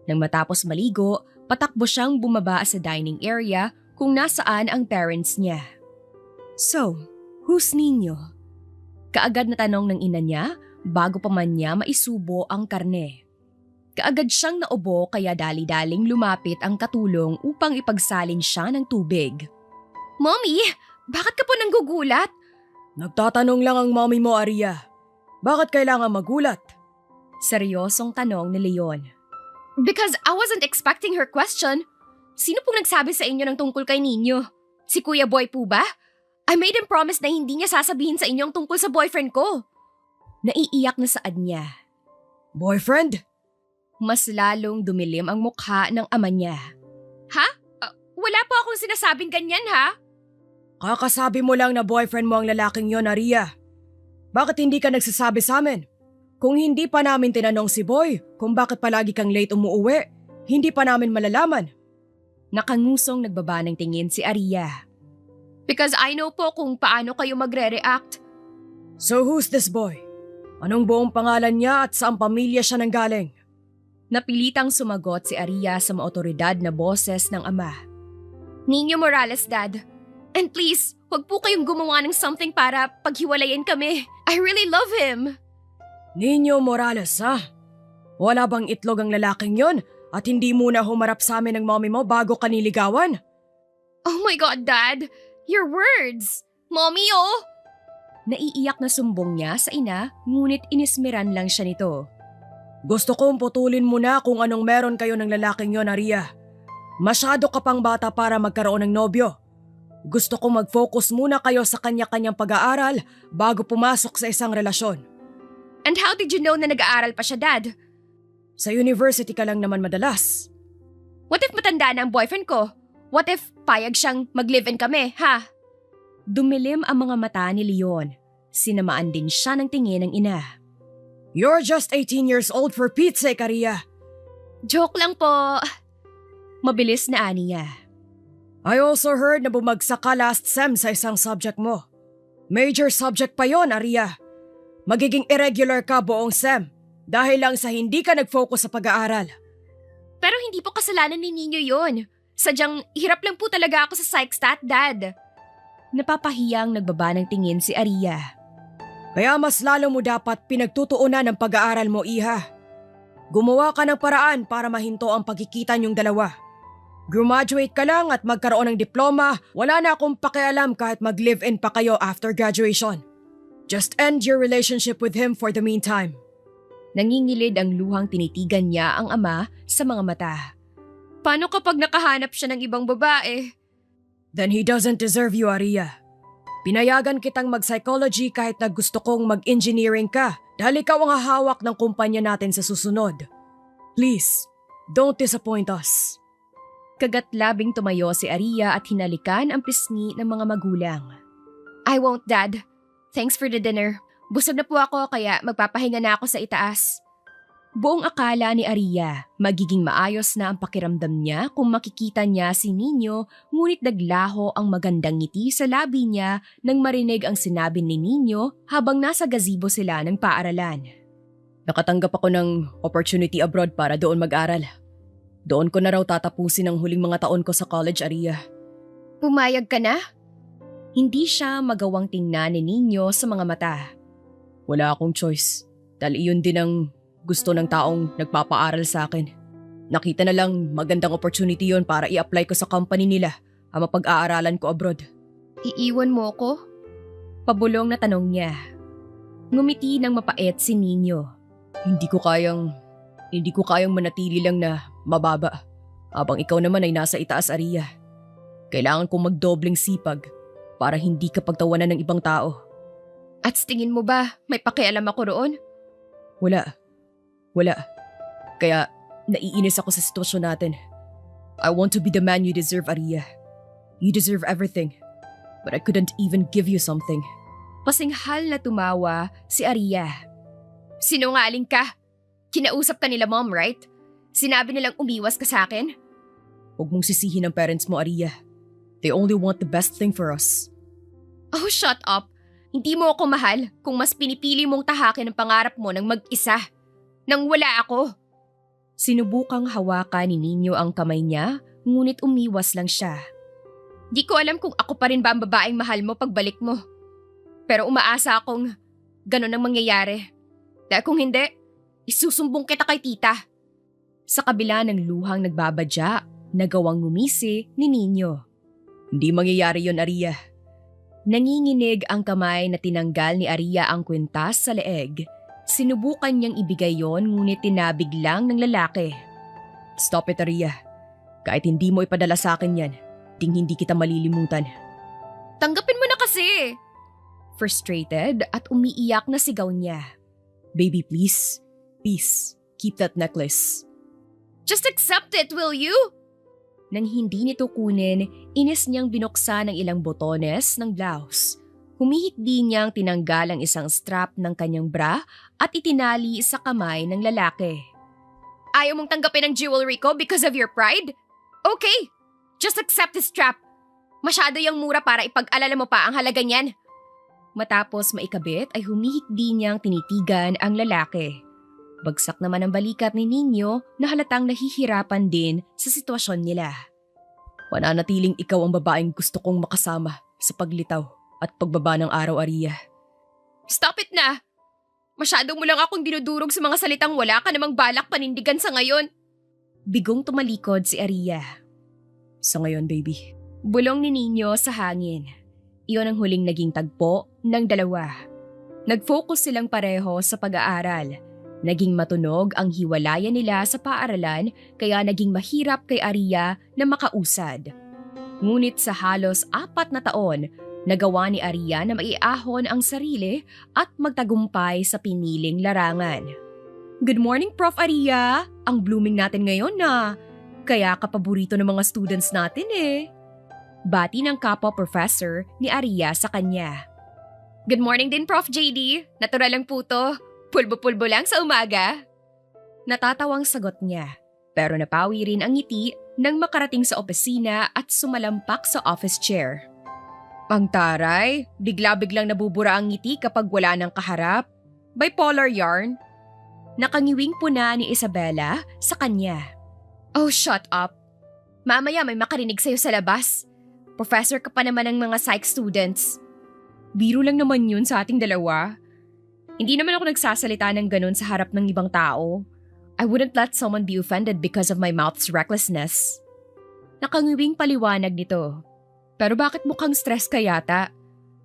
Nang matapos maligo, patakbo siyang bumaba sa dining area kung nasaan ang parents niya. So, who's Nino? Kaagad na tanong ng ina niya bago pa man niya maisubo ang karne. Kaagad siyang naubo kaya dali-daling lumapit ang katulong upang ipagsalin siya ng tubig. Mommy, bakit ka po nanggugulat? Nagtatanong lang ang mommy mo, Aria. Bakit kailangan magulat? Seryosong tanong ni Leon. Because I wasn't expecting her question. Sino pong nagsabi sa inyo ng tungkol kay Nino? Si Kuya Boy po ba? I made him promise na hindi niya sasabihin sa inyo ang tungkol sa boyfriend ko. Naiiyak na saad niya. Boyfriend? Mas lalong dumilim ang mukha ng ama niya. Ha? Wala po akong sinasabing ganyan, ha? Kakasabi mo lang na boyfriend mo ang lalaking yon, Aria. Bakit hindi ka nagsasabi sa amin? Kung hindi pa namin tinanong si Boy kung bakit palagi kang late umuuwi, hindi pa namin malalaman. Nakangusong nagbaba ng tingin si Aria. Because I know po kung paano kayo magre-react. So who's this boy? Anong buong pangalan niya at saan pamilya siya nanggaling? Napilitang sumagot si Aria sa maotoridad na boses ng ama. Nino Morales, Dad. And please, huwag po kayong gumawa ng something para paghiwalayin kami. I really love him. Nino Morales, ha? Wala bang itlog ang lalaking yon at hindi muna humarap sa amin ng mommy mo bago ka niligawan? Oh my God, Dad. Your words. Mommy, oh. Naiiyak na sumbong niya sa ina, ngunit inismiran lang siya nito. Gusto kong putulin mo na kung anong meron kayo ng lalaking yon, Aria. Masyado ka pang bata para magkaroon ng nobyo. Gusto kong mag-focus muna kayo sa kanya-kanyang pag-aaral bago pumasok sa isang relasyon. And how did you know na nag-aaral pa siya, Dad? Sa university ka lang naman madalas. What if matanda na ang boyfriend ko? What if payag siyang mag-live-in kami, ha? Dumilim ang mga mata ni Leon. Sinamaan din siya ng tingin ng ina. You're just 18 years old for Pete's sake, Aria. Joke lang po. Mabilis na aniya. I also heard na bumagsak ka last sem sa isang subject mo. Major subject pa yon, Aria. Magiging irregular ka buong sem dahil lang sa hindi ka nag-focus sa pag-aaral. Pero hindi po kasalanan ni Ninyo yon. Sadyang hirap lang po talaga ako sa psych stat, Dad. Napapahiyang nagbaba ng tingin si Aria. Kaya mas lalo mo dapat pinagtutuunan ng pag-aaral mo, Iha. Gumawa ka ng paraan para mahinto ang pagkikita niyong dalawa. Graduate ka lang at magkaroon ng diploma, wala na akong pakialam kahit mag-live-in pa kayo after graduation. Just end your relationship with him for the meantime. Nangingilid ang luhang tinitigan niya ang ama sa mga mata. Paano kapag nakahanap siya ng ibang babae? Then he doesn't deserve you, Aria. Pinayagan kitang mag-psychology kahit na gusto kong mag-engineering ka dahil ikaw ang hahawak ng kumpanya natin sa susunod. Please, don't disappoint us. Kagat-labing tumayo si Aria at hinalikan ang pisngi ng mga magulang. I won't, Dad. Thanks for the dinner. Busog na po ako kaya magpapahinga na ako sa itaas. Buong akala ni Aria, magiging maayos na ang pakiramdam niya kung makikita niya si Nino, ngunit naglaho ang magandang ngiti sa labi niya nang marinig ang sinabi ni Nino habang nasa gazebo sila ng paaralan. Nakatanggap ako ng opportunity abroad para doon mag-aral. Doon ko na raw tatapusin ang huling mga taon ko sa college, Aria. Pumayag ka na? Hindi siya magawang tingnan ni Nino sa mga mata. Wala akong choice dahil iyon din ang gusto ng taong nagpapaaral sa akin. Nakita na lang magandang opportunity yon para i-apply ko sa company nila ang mapag-aaralan ko abroad. Iiwan mo ko? Pabulong na tanong niya. Ngumiti ng mapait si Nino. Hindi ko kayang manatili lang na mababa habang ikaw naman ay nasa itaas, Aria. Kailangan kong magdobling sipag para hindi ka pagtawanan ng ibang tao. At sa tingin mo ba may pakialam ako roon? Wala. Kaya naiinis ako sa sitwasyon natin. I want to be the man you deserve, Aria. You deserve everything. But I couldn't even give you something. Pasinghal na tumawa si Aria. Sinungaling ka. Kinausap ka nila, Mom, right? Sinabi nilang umiwas ka sa akin? Huwag mong sisihin ang parents mo, Aria. They only want the best thing for us. Oh, shut up. Hindi mo ako mahal kung mas pinipili mong tahakin ang pangarap mo ng mag-isa. Nang wala ako. Sinubukang hawakan ni Nino ang kamay niya, ngunit umiwas lang siya. Di ko alam kung ako pa rin ba ang babaeng mahal mo pagbalik mo. Pero umaasa akong ganun ang mangyayari. Dahil kung hindi, isusumbong kita kay tita. Sa kabila ng luhang nagbabadya, nagawang ngumisi ni Nino. Hindi mangyayari yon, Aria. Nanginginig ang kamay na tinanggal ni Aria ang kwintas sa leeg. Sinubukan niyang ibigay yon ngunit tinabig lang ng lalaki. Stop it, Aria. Kahit hindi mo ipadala sa akin yan, hindi kita malilimutan. Tanggapin mo na kasi! Frustrated at umiiyak na sigaw niya. Baby, please. Please, keep that necklace. Just accept it, will you? Nang hindi nito kunin, inis niyang binuksan ang ilang botones ng blouse. Humihikbi niyang tinanggal ang isang strap ng kanyang bra at itinali sa kamay ng lalaki. Ayaw mong tanggapin ang jewelry ko because of your pride? Okay, just accept this strap. Masyado yung mura para ipag-alala mo pa ang halaga niyan. Matapos maikabit ay humihikbi niyang tinitigan ang lalaki. Bagsak naman ang balikat ni Nino na halatang nahihirapan din sa sitwasyon nila. Pananatiling ikaw ang babaeng gusto kong makasama sa paglitaw at pagbaba ng araw, Aria. Stop it na! Masyado mo lang akong dinudurog sa mga salitang wala ka namang balak panindigan sa ngayon. Bigong tumalikod si Aria. Sa ngayon, baby. Bulong ni Nino sa hangin. Iyon ang huling naging tagpo ng dalawa. Nag-focus silang pareho sa pag-aaral. Naging matunog ang hiwalayan nila sa paaralan kaya naging mahirap kay Aria na makausad. Ngunit sa halos 4 na taon, nagawa ni Aria na maiahon ang sarili at magtagumpay sa piniling larangan. Good morning, Prof. Aria! Ang blooming natin ngayon na. Kaya kapaborito ng mga students natin eh. Bati ng kapwa professor ni Aria sa kanya. Good morning din, Prof. JD. Natural lang po to. Pulbo-pulbo lang sa umaga. Natatawang sagot niya. Pero napawi rin ang ngiti nang makarating sa opisina at sumalampak sa office chair. Ang taray, bigla-biglang nabubura ang ngiti kapag wala ng kaharap. Bipolar yarn. Nakangiwing puna ni Isabella sa kanya. Oh, shut up. Mamaya may makarinig sa'yo sa labas. Professor ka pa naman ng mga psych students. Biro lang naman yun sa ating dalawa. Hindi naman ako nagsasalita ng ganun sa harap ng ibang tao. I wouldn't let someone be offended because of my mouth's recklessness. Nakangiwing paliwanag nito. Pero bakit mukhang stress ka yata?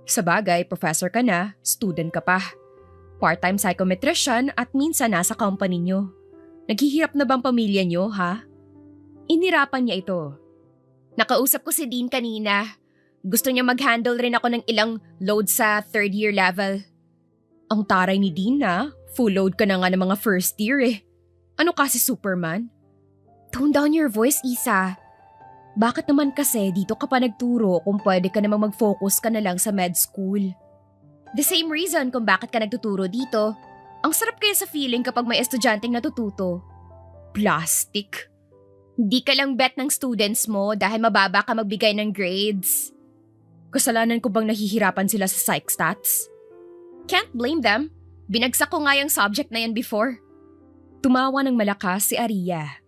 Sabagay, professor ka na, student ka pa. Part-time psychometrician at minsan nasa company nyo. Naghihirap na bang pamilya nyo, ha? Inirapan niya ito. Nakausap ko si Dean kanina. Gusto niya mag-handle rin ako ng ilang load sa third year level. Ang taray ni Dean na, full load ka na nga ng mga first year eh. Ano kasi Superman? Tone down your voice, Isa. Bakit naman kasi dito ka pa nagturo kung pwede ka namang mag-focus ka na lang sa med school? The same reason kung bakit ka nagtuturo dito. Ang sarap kaya sa feeling kapag may estudyanteng natututo. Plastic. Di ka lang bet ng students mo dahil mababa ka magbigay ng grades. Kasalanan ko bang nahihirapan sila sa psych stats? Can't blame them. Binagsak ko nga yung subject na yan before. Tumawa ng malakas si Aria.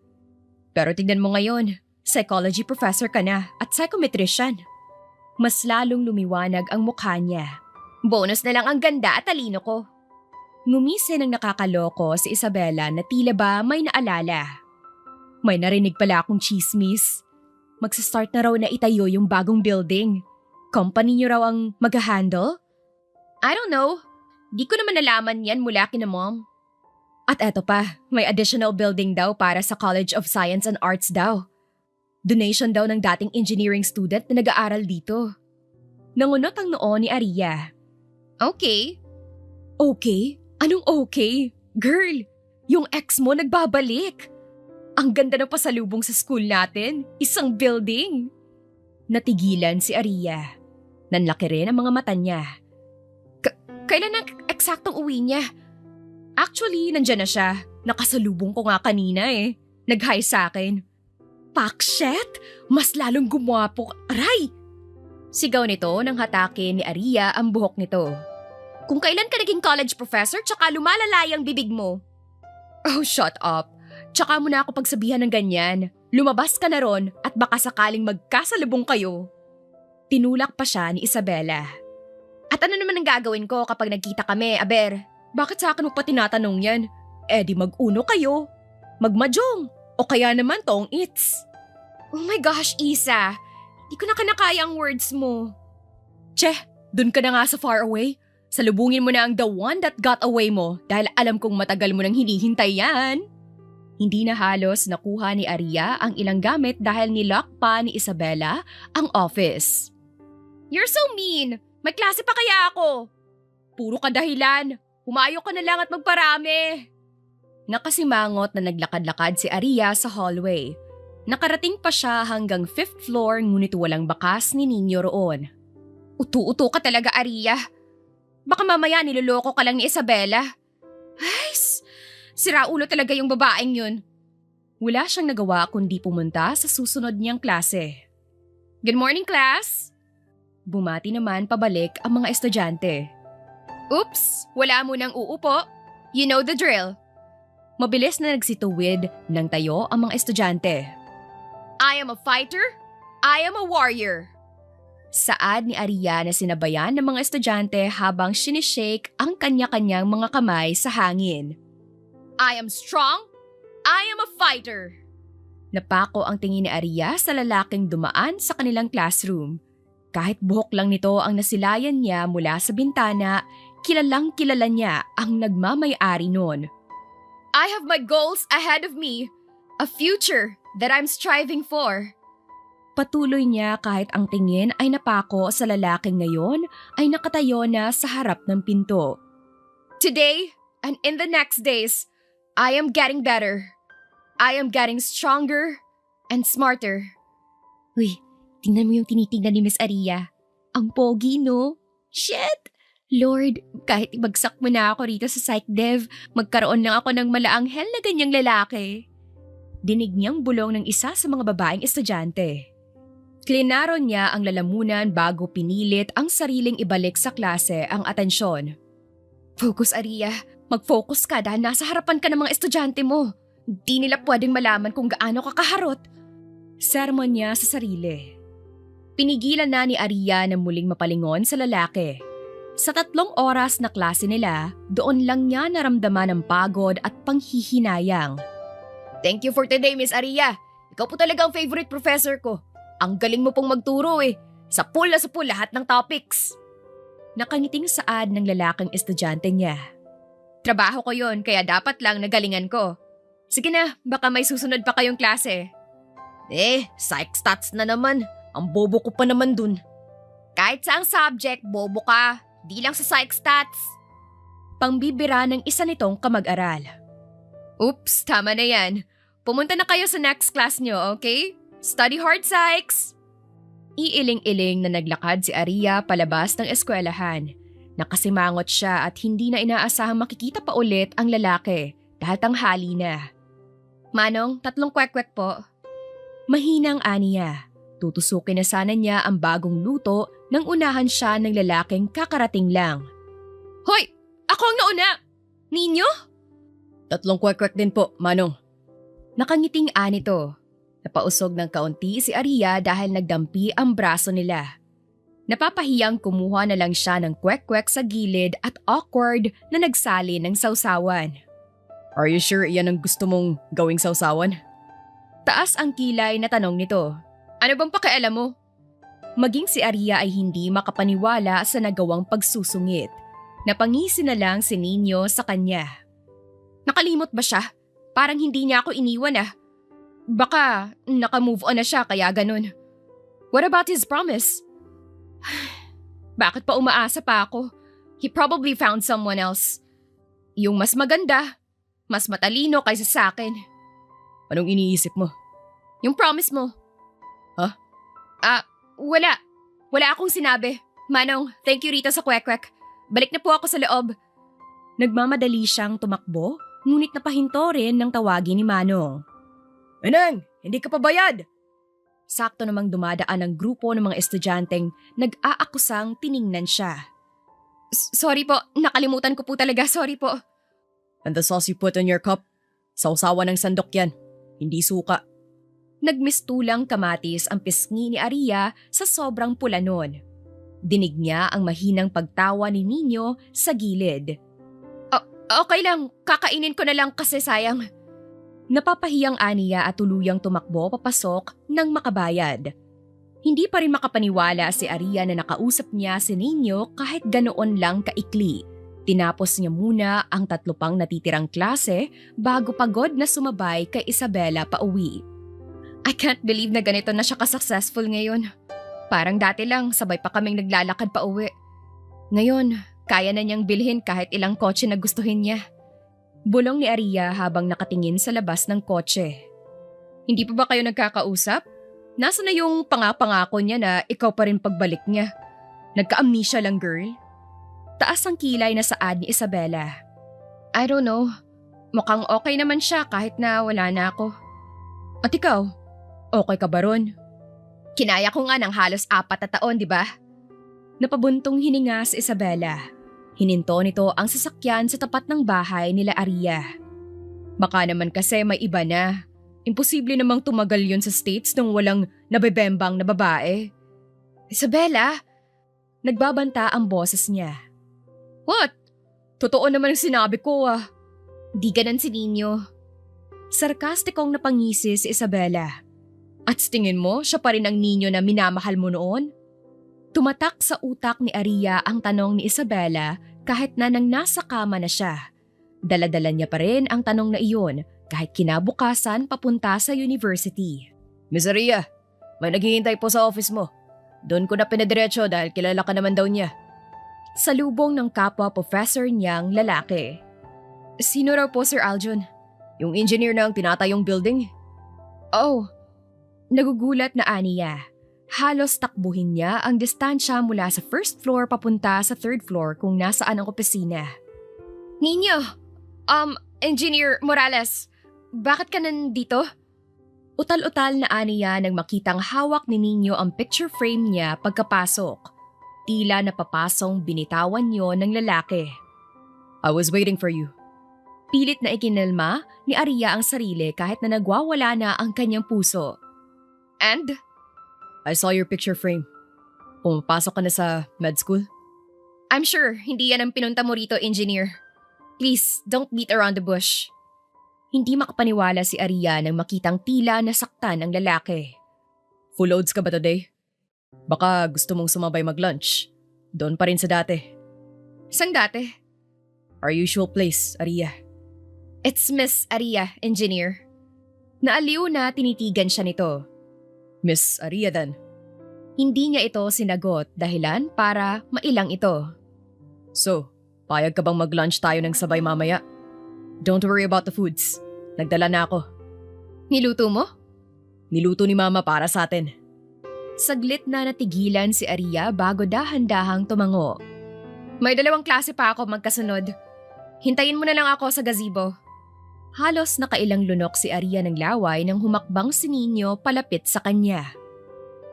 Pero tignan mo ngayon, psychology professor ka na at psychometrician. Mas lalong lumiwanag ang mukha niya. Bonus na lang ang ganda at talino ko. Ngumisi ng nakakaloko si Isabella na tila ba may naalala. May narinig pala akong chismis. Magsa-start na raw na itayo yung bagong building. Company niyo raw ang mag-handle? I don't know. Di ko naman nalaman yan mula kina mom. At eto pa, may additional building daw para sa College of Science and Arts daw. Donation daw ng dating engineering student na nag-aaral dito. Nangunot ang noo ni Aria. Okay. Okay? Anong okay? Girl, yung ex mo nagbabalik. Ang ganda ng pasalubong sa school natin. Isang building. Natigilan si Aria. Nanlaki rin ang mga mata niya. Kailan ang eksaktong uwi niya? Actually, nandyan na siya. Nakasalubong ko nga kanina eh. Nag-hi sa akin. Pakshet! Mas lalong gumwapo. Aray! Sigaw nito nang hatakin ni Aria ang buhok nito. Kung kailan ka naging college professor tsaka lumalalay ang bibig mo. Oh, shut up. Tsaka mo na ako pagsabihan ng ganyan. Lumabas ka na ron at baka sakaling magkasalubong kayo. Tinulak pa siya ni Isabella. At ano naman ang gagawin ko kapag nagkita kami, Aber? Bakit sa akin mo pa tinatanong yan? Eh di mag-uno kayo. Magmajong. O kaya naman tong its. Oh my gosh, Isa. Di ko na kinakaya ang words mo. Che, dun ka na nga sa far away. Salubungin mo na ang the one that got away mo dahil alam kong matagal mo nang hinihintay yan. Hindi na halos nakuha ni Aria ang ilang gamit dahil nilock pa ni Isabella ang office. You're so mean! May klase pa kaya ako? Puro ka dahilan. Humayo ka na lang at magparami. Nakasimangot na naglakad-lakad si Aria sa hallway. Nakarating pa siya hanggang 5th floor ngunit walang bakas ni Ninyo roon. Utu-utu ka talaga, Aria. Baka mamaya niloloko ka lang ni Isabella. Ay, siraulo talaga yung babaeng yun. Wala siyang nagawa kundi pumunta sa susunod niyang klase. Good morning, class! Bumati naman pabalik ang mga estudyante. Oops, wala mo nang uupo. You know the drill. Mabilis na nagsituwid ng tayo ang mga estudyante. I am a fighter. I am a warrior. Saad ni Aria na sinabayan ng mga estudyante habang sinishake ang kanya-kanyang mga kamay sa hangin. I am strong. I am a fighter. Napako ang tingin ni Aria sa lalaking dumaan sa kanilang classroom. Kahit buhok lang nito ang nasilayan niya mula sa bintana, kilalang kilala niya ang nagmamay-ari noon. I have my goals ahead of me. A future that I'm striving for. Patuloy niya kahit ang tingin ay napako sa lalaking ngayon ay nakatayo na sa harap ng pinto. Today and in the next days, I am getting better. I am getting stronger. And smarter. Uy, tingnan mo yung tinitingnan ni Miss Aria. Ang pogi, no? Shit! Lord, kahit ibagsak mo na ako rito sa Psych Dev, magkaroon lang ako ng malaanghel na ganyang lalaki. Dinig niyang bulong ng isa sa mga babaeng estudyante. Klinaro niya ang lalamunan bago pinilit ang sariling ibalik sa klase ang atensyon. Focus, Aria. Mag-focus ka dahil nasa harapan ka ng mga estudyante mo. Di nila pwedeng malaman kung gaano ka kaharot. Sermon niya sa sarili. Pinigilan na ni Aria na muling mapalingon sa lalaki. Sa 3 oras na klase nila, doon lang niya naramdaman ang pagod at panghihinayang. Thank you for today, Miss Aria. Ikaw po talaga ang favorite professor ko. Ang galing mo pong magturo eh. Sa pool lahat ng topics. Nakangiting saad ng lalaking estudyante niya. Trabaho ko yon kaya dapat lang nagalingan ko. Sige na, baka may susunod pa kayong klase. Psych stats na naman. Ang bobo ko pa naman dun. Kahit saang subject, bobo ka. Di lang sa psych stats. Pangbibira ng isa nitong kamag-aral. Oops, tama na yan. Pumunta na kayo sa next class nyo, okay? Study hard, psychs! Iiling-iling na naglakad si Aria palabas ng eskwelahan. Nakasimangot siya at hindi na inaasahang makikita pa ulit ang lalaki dahil tanghali na. Manong, 3 kwek-kwek po. Mahinang aniya. Tutusukin na sana niya ang bagong luto nang unahan siya ng lalaking kakarating lang. Hoy! Ako ang nauna! Ninyo? 3 kwek-kwek din po, Manong. Nakangiting anito. Napausog ng kaunti si Aria dahil nagdampi ang braso nila. Napapahiyang kumuha na lang siya ng kwek-kwek sa gilid at awkward na nagsali ng sausawan. Are you sure yan ang gusto mong gawing sausawan? Taas ang kilay na tanong nito. Ano bang pakialam mo? Maging si Aria ay hindi makapaniwala sa nagawang pagsusungit. Napangisi na lang si Nino sa kanya. Nakalimot ba siya? Parang hindi niya ako iniwan ah. Baka naka-move on na siya kaya ganun. What about his promise? Bakit pa umaasa pa ako? He probably found someone else. Yung mas maganda, mas matalino kaysa sa akin. Anong iniisip mo? Yung promise mo. Huh? Wala. Wala akong sinabi. Manong, thank you rito sa kwek-kwek. Balik na po ako sa loob. Nagmamadali siyang tumakbo, ngunit napahinto rin ng tawagin ni Manong. Manang, hindi ka pa bayad! Sakto namang dumadaan ang grupo ng mga estudyanteng nag-aakusang tiningnan siya. Sorry po, nakalimutan ko po talaga, sorry po. And the sauce you put on your cup? Sausawan ng sandok yan, hindi suka. Nagmistulang kamatis ang pisngi ni Aria sa sobrang pula nun. Dinig niya ang mahinang pagtawa ni Nino sa gilid. Okay lang, kakainin ko na lang kasi sayang. Napapahiyang aniya at tuluyang tumakbo papasok ng makabayad. Hindi pa rin makapaniwala si Aria na nakausap niya si Nino kahit ganoon lang kaikli. Tinapos niya muna ang 3 pang natitirang klase bago pagod na sumabay kay Isabela pauwi. I can't believe na ganito na siya ka-successful ngayon. Parang dati lang sabay pa kaming naglalakad pa uwi. Ngayon, kaya na niyang bilhin kahit ilang kotse na gustuhin niya. Bulong ni Aria habang nakatingin sa labas ng kotse. Hindi pa ba kayo nagkakausap? Nasaan na yung pangako niya na ikaw pa rin pagbalik niya? Nagka-amnesia lang, girl. Taas ang kilay na saad ni Isabela. I don't know. Mukhang okay naman siya kahit na wala na ako. At ikaw, okay ka ba ron? Kinaya ko nga ng halos 4 na taon, di ba? Napabuntong hininga si Isabela. Hininto nito ang sasakyan sa tapat ng bahay nila Aria. Baka naman kasi may iba na. Imposible namang tumagal yun sa States nung walang nabebembang na babae. Isabela! Nagbabanta ang boses niya. What? Totoo naman ang sinabi ko ah. Di ganun si Nino. Sarkastikong napangisi si Isabela. At sa tingin mo, siya pa rin ang Nino na minamahal mo noon? Tumatak sa utak ni Aria ang tanong ni Isabela kahit na nang nasa kama na siya. Daladala niya pa rin ang tanong na iyon kahit kinabukasan papunta sa university. Miss Aria, may naghihintay po sa office mo. Doon ko na pinadiretso dahil kilala ka naman daw niya. Salubong ng kapwa professor niyang lalaki. Sino raw po, Sir Aljon? Yung engineer ng tinatayong building. Oh, Nagugulat na aniya. Halos takbuhin niya ang distansya mula sa first floor papunta sa third floor kung nasaan ang opisina. Ninyo! Engineer Morales, bakit ka nandito? Utal-utal na aniya nang makitang hawak ni Nino ang picture frame niya pagkapasok. Tila napapasong binitawan niyo ng lalaki. I was waiting for you. Pilit na ikinalma ni Aria ang sarili kahit na nagwawala na ang kanyang puso. And? I saw your picture frame. Pumapasok ka na sa med school? I'm sure hindi yan ang pinunta mo rito, engineer. Please, don't beat around the bush. Hindi makapaniwala si Aria nang makitang tila nasaktan ang lalaki. Full loads ka ba today? Baka gusto mong sumabay mag-lunch. Doon pa rin sa dati. Sang dati? Our usual place, Aria. It's Miss Aria, engineer. Naaliw na tinitigan siya nito. Miss Aria then. Hindi niya ito sinagot dahilan para mailang ito. So, payag ka bang mag-lunch tayo ng sabay mamaya? Don't worry about the foods. Nagdala na ako. Niluto mo? Niluto ni Mama para sa atin. Saglit na natigilan si Aria bago dahan-dahang tumango. May 2 klase pa ako magkasunod. Hintayin mo na lang ako sa gazebo. Halos nakailang lunok si Aria ng laway nang humakbang si Nino palapit sa kanya.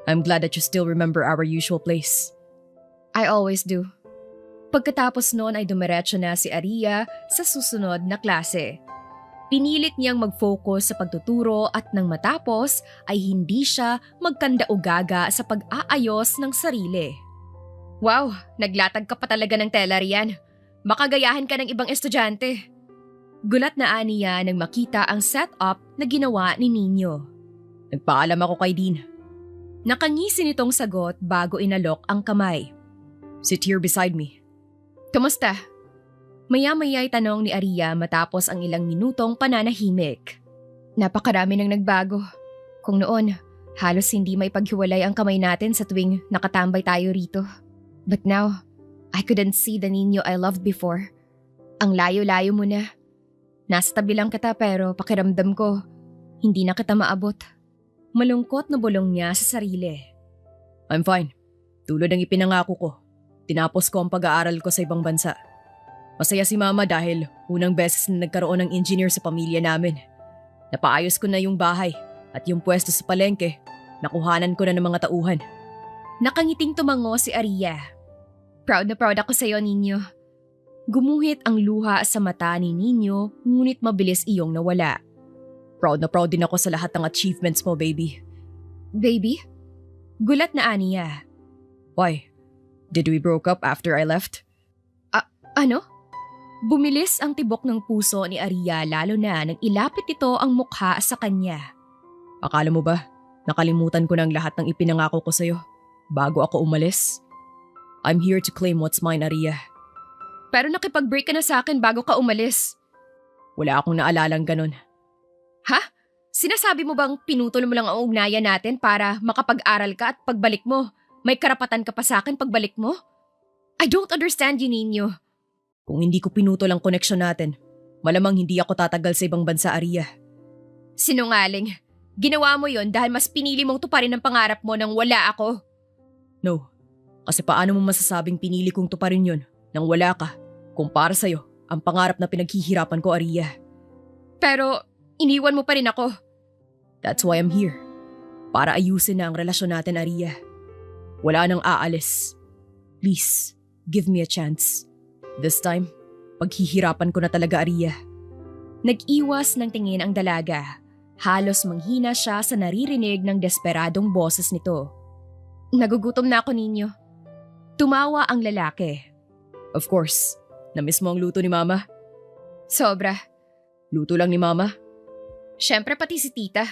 I'm glad that you still remember our usual place. I always do. Pagkatapos noon ay dumiretso na si Aria sa susunod na klase. Pinilit niyang mag-focus sa pagtuturo at nang matapos ay hindi siya magkanda-ugaga sa pag-aayos ng sarili. Wow, naglatag ka pa talaga ng tela riyan. Makagayahan ka ng ibang estudyante. Gulat na aniya nang makita ang setup na ginawa ni Nino. Nagpaalam ako kay Dean. Nakangisi nitong sagot bago inalok ang kamay. Sit here beside me. Kamusta? Maya-maya'y tanong ni Aria matapos ang ilang minutong pananahimik. Napakarami nang nagbago. Kung noon, halos hindi may paghiwalay ang kamay natin sa tuwing nakatambay tayo rito. But now, I couldn't see the Nino I loved before. Ang layo-layo mo na. Nasa tabi lang kita pero pakiramdam ko, hindi na kita maabot. Malungkot na bulong niya sa sarili. I'm fine. Tulad ng ipinangako ko. Tinapos ko ang pag-aaral ko sa ibang bansa. Masaya si Mama dahil unang beses na nagkaroon ng engineer sa pamilya namin. Napaayos ko na yung bahay at yung pwesto sa palengke. Nakuhanan ko na ng mga tauhan. Nakangiting tumango si Aria. Proud na proud ako sa'yo, Nino. Gumuhit ang luha sa mata ni Nino ngunit mabilis iyong nawala. Proud na proud din ako sa lahat ng achievements mo, baby. Baby? Gulat na aniya. Why? Did we broke up after I left? Ano? Bumilis ang tibok ng puso ni Aria lalo na nang ilapit ito ang mukha sa kanya. Akala mo ba, nakalimutan ko ng lahat ng ipinangako ko sa'yo bago ako umalis? I'm here to claim what's mine, Aria. Pero nakipag-break ka na sa akin bago ka umalis. Wala akong naalalang ganun. Ha? Sinasabi mo bang pinutol mo lang ang ugnayan natin para makapag-aral ka at pagbalik mo, may karapatan ka pa sa akin pagbalik mo? I don't understand you, Nino. Kung hindi ko pinutol ang koneksyon natin, malamang hindi ako tatagal sa ibang bansa, Aria. Sinungaling. Ginawa mo yon dahil mas pinili mong tuparin ang pangarap mo nang wala ako. No, kasi paano mo masasabing pinili kong tuparin yon nang wala ka kung para sa'yo ang pangarap na pinaghihirapan ko, Aria. Pero iniwan mo pa rin ako. That's why I'm here. Para ayusin na ang relasyon natin, Aria. Wala nang aalis. Please, give me a chance. This time, paghihirapan ko na talaga, Aria. Nag-iwas ng tingin ang dalaga. Halos manghina siya sa naririnig ng desperadong boses nito. Nagugutom na ako, Nino. Tumawa ang lalaki. Of course, namiss mo ang luto ni Mama? Sobra. Luto lang ni Mama? Siyempre pati si tita.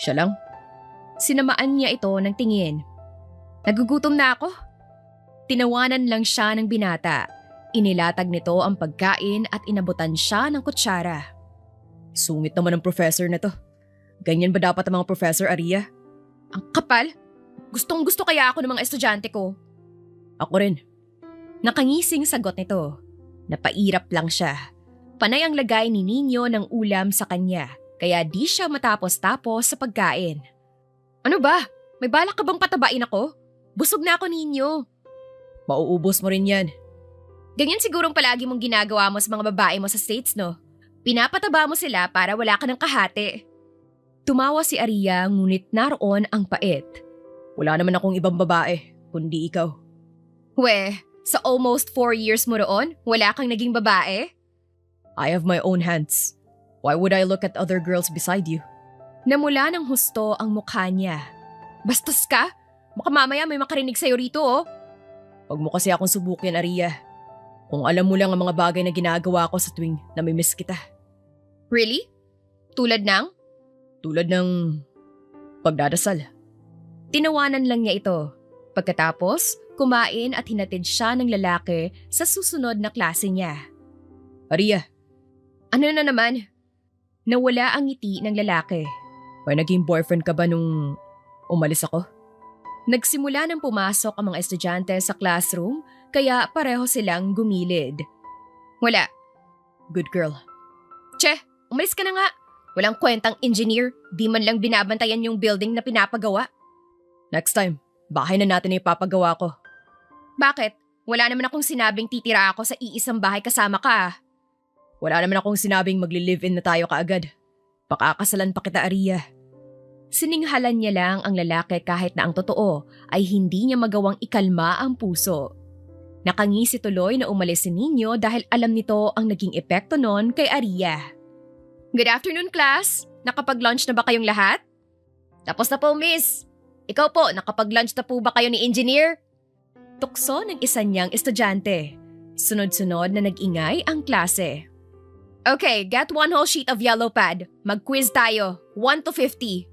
Siya lang? Sinamaan niya ito ng tingin. Nagugutom na ako. Tinawanan lang siya ng binata. Inilatag nito ang pagkain at inabutan siya ng kutsara. Sungit naman ang professor na to. Ganyan ba dapat ang mga professor, Aria? Ang kapal. Gustong-gusto kaya ako ng mga estudyante ko. Ako rin. Nakangising sagot nito. Napairap lang siya. Panay ang lagay ni Nino ng ulam sa kanya, kaya di siya matapos-tapos sa pagkain. Ano ba? May balak ka bang patabain ako? Busog na ako ninyo. Mauubos mo rin yan. Ganyan sigurong palagi mong ginagawa mo sa mga babae mo sa States, no? Pinapataba mo sila para wala ka ng kahati. Tumawa si Aria ngunit naroon ang pait. Wala naman akong ibang babae, kundi ikaw. Weh, sa almost 4 years mo roon, wala kang naging babae? I have my own hands. Why would I look at other girls beside you? Namula ng husto ang mukha niya. Bastos ka? Baka mamaya may makarinig sa'yo rito, oh. Huwag mo kasi akong subukin, Aria. Kung alam mo lang ang mga bagay na ginagawa ko sa tuwing namimiss kita. Really? Tulad ng? Tulad ng pagdadasal. Tinawanan lang niya ito. Pagkatapos, kumain at hinatid siya ng lalaki sa susunod na klase niya. Aria, Ano na naman? Nawala ang ngiti ng lalaki. may naging boyfriend ka ba nung umalis ako? Nagsimula nang pumasok ang mga estudyante sa classroom kaya pareho silang gumilid. Wala. Good girl. Che, umalis ka na nga. Walang kwentang engineer, di man lang binabantayan yung building na pinapagawa. Next time, bahay na natin na ipapagawa ko. Bakit? Wala naman akong sinabing titira ako sa iisang bahay kasama ka, ah. Wala naman akong sinabing magli-live-in na tayo kaagad. Pakakasalan pa kita, Aria. Sininghalan niya lang ang lalaki kahit na ang totoo ay hindi niya magawang ikalma ang puso. Nakangisi tuloy na umalis si Nino dahil alam nito ang naging epekto nun kay Aria. Good afternoon, class. Nakapag-lunch na ba kayong lahat? Tapos na po, miss. Ikaw po, nakapag-lunch na po ba kayo ni engineer? Tukso ng isa niyang estudyante. Sunod-sunod na nag-ingay ang klase. Okay, get one whole sheet of yellow pad. Mag-quiz tayo. 1 to 50.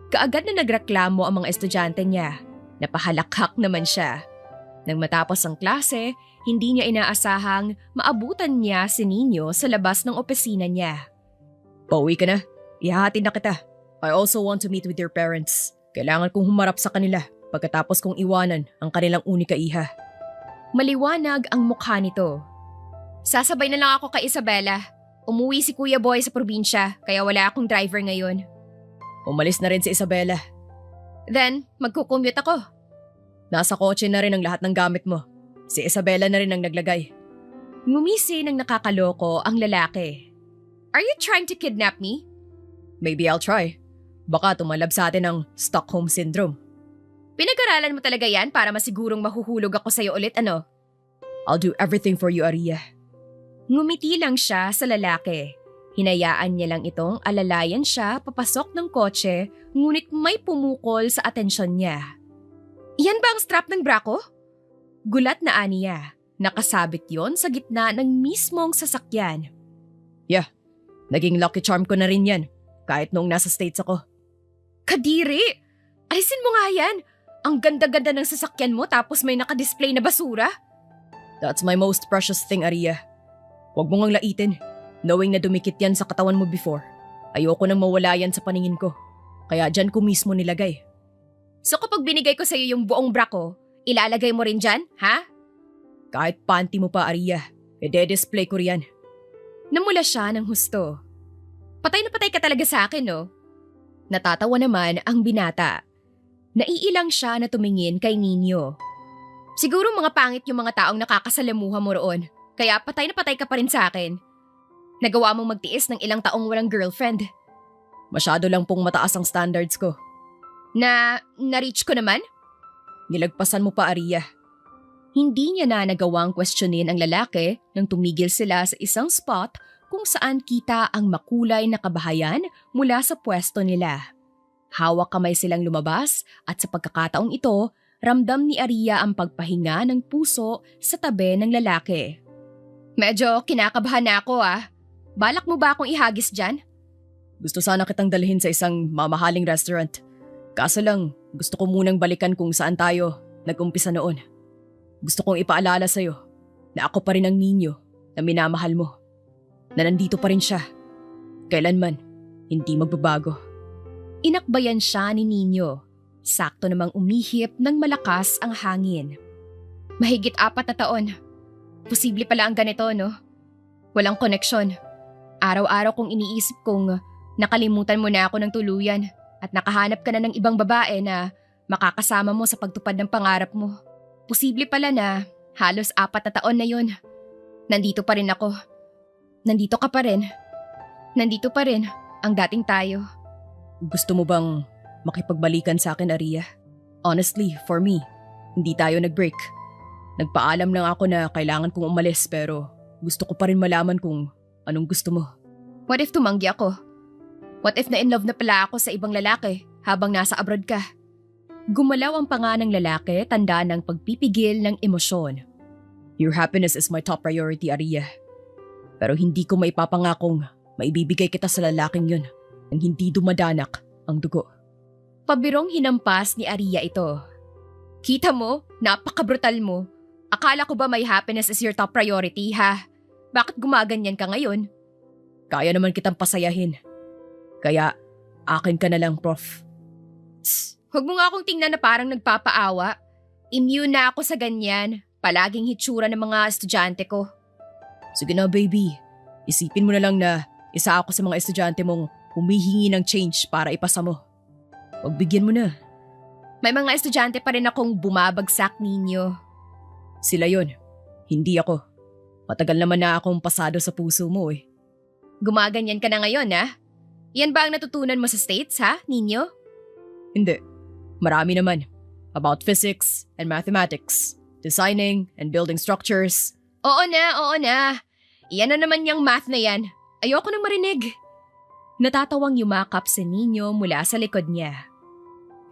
Kaagad na nagreklamo ang mga estudyante niya. Napahalakhak naman siya. Nang matapos ang klase, hindi niya inaasahang maabutan niya si Nino sa labas ng opisina niya. Pauwi ka na. Ihahatid na kita. I also want to meet with your parents. Kailangan kong humarap sa kanila pagkatapos kong iwanan ang kanilang unika iha. Maliwanag ang mukha nito. Sasabay na lang ako kay Isabela. Umuwi si Kuya Boy sa probinsya, kaya wala akong driver ngayon. Umalis na rin si Isabela. Then, magkukommute ako. Nasa kotse na rin ang lahat ng gamit mo. Si Isabela na rin ang naglagay. Ngumisi ng nakakaloko ang lalaki. Are you trying to kidnap me? Maybe I'll try. Baka tumalab sa atin ang Stockholm Syndrome. Pinag-aralan mo talaga yan para masigurong mahuhulog ako sa'yo ulit, ano? I'll do everything for you, Aria. Ngumiti lang siya sa lalaki. Hinayaan niya lang itong alalayan siya papasok ng kotse ngunit may pumukol sa atensyon niya. Yan ba ang strap ng bra ko? Gulat na aniya. Nakasabit yon sa gitna ng mismong sasakyan. Naging lucky charm ko na rin yan, kahit noong nasa States ako. Kadiri! Alisin mo nga yan! Ang ganda-ganda ng sasakyan mo tapos may nakadisplay na basura. That's my most precious thing, Aria. Huwag mo ngang laitin, knowing na dumikit yan sa katawan mo before. Ayoko nang mawala yan sa paningin ko, kaya dyan ko mismo nilagay. So kapag binigay ko sa'yo yung buong bra ko, ilalagay mo rin dyan, ha? Kahit panty mo pa, Aria, ide-display ko riyan. Namula siya ng husto. Patay na patay ka talaga sa akin, no? Natatawa naman ang binata. Naiilang siya na tumingin kay Nino. Siguro mga pangit yung mga taong nakakasalamuha mo roon, kaya patay na patay ka pa rin sa akin. Nagawa mong magtiis ng ilang taong walang girlfriend. Masyado lang pong mataas ang standards ko. Na-reach ko naman? Nilagpasan mo pa, Aria. Hindi niya na nagawang questionin ang lalaki nang tumigil sila sa isang spot kung saan kita ang makulay na kabahayan mula sa pwesto nila. Hawak kamay silang lumabas at sa pagkakataong ito, ramdam ni Aria ang pagpahinga ng puso sa tabi ng lalaki. Medyo kinakabahan na ako, ah. Balak mo ba akong ihagis dyan? Gusto sana kitang dalhin sa isang mamahaling restaurant. Kaso lang, gusto ko munang balikan kung saan tayo nag-umpisa noon. Gusto kong ipaalala sa'yo na ako pa rin ang Nino na minamahal mo. Na nandito pa rin siya. Kailanman, hindi magbabago. Inakbayan siya ni Nino. Sakto namang umihip ng malakas ang hangin. Mahigit 4 na taon. Posible pala ang ganito, no? Walang koneksyon. Araw-araw kong iniisip kung nakalimutan mo na ako ng tuluyan at nakahanap ka na ng ibang babae na makakasama mo sa pagtupad ng pangarap mo. Posible pala na halos 4 na taon na yun. Nandito pa rin ako. Nandito ka pa rin. Nandito pa rin ang dating tayo. Gusto mo bang makipagbalikan sa akin, Aria? Honestly, for me, hindi tayo nag-break. Nagpaalam lang ako na kailangan kong umalis pero gusto ko pa rin malaman kung anong gusto mo. What if tumanggi ako? What if na-inlove na pala ako sa ibang lalaki habang nasa abroad ka? Gumalaw ang panga ng lalaki, tanda ng pagpipigil ng emosyon. Your happiness is my top priority, Aria. Pero hindi ko maipapangakong maibibigay kita sa lalaking yun nang hindi dumadanak ang dugo. Pabirong hinampas ni Aria ito. Kita mo, napaka-brutal mo. Akala ko ba my happiness is your top priority, ha? Bakit gumaganyan ka ngayon? Kaya naman kitang pasayahin. Kaya, akin ka na lang, Prof. Huwag mo nga akong tingnan na parang nagpapaawa. Immune na ako sa ganyan. Palaging hitsura ng mga estudyante ko. Sige na, baby. Isipin mo na lang na isa ako sa mga estudyante mong humihingi ng change para ipasa mo. Pagbigyan mo na. May mga estudyante pa rin akong bumabagsak ninyo. Sila yon, hindi ako. Matagal naman na akong pasado sa puso mo eh. Gumaganyan ka na ngayon, ha? Yan ba ang natutunan mo sa States, ha, ninyo? Hindi. Marami naman. About physics and mathematics, designing and building structures. Oo na. Iyan na naman yung math na yan. Ayoko nang marinig. Natatawang yumakap si Nino mula sa likod niya.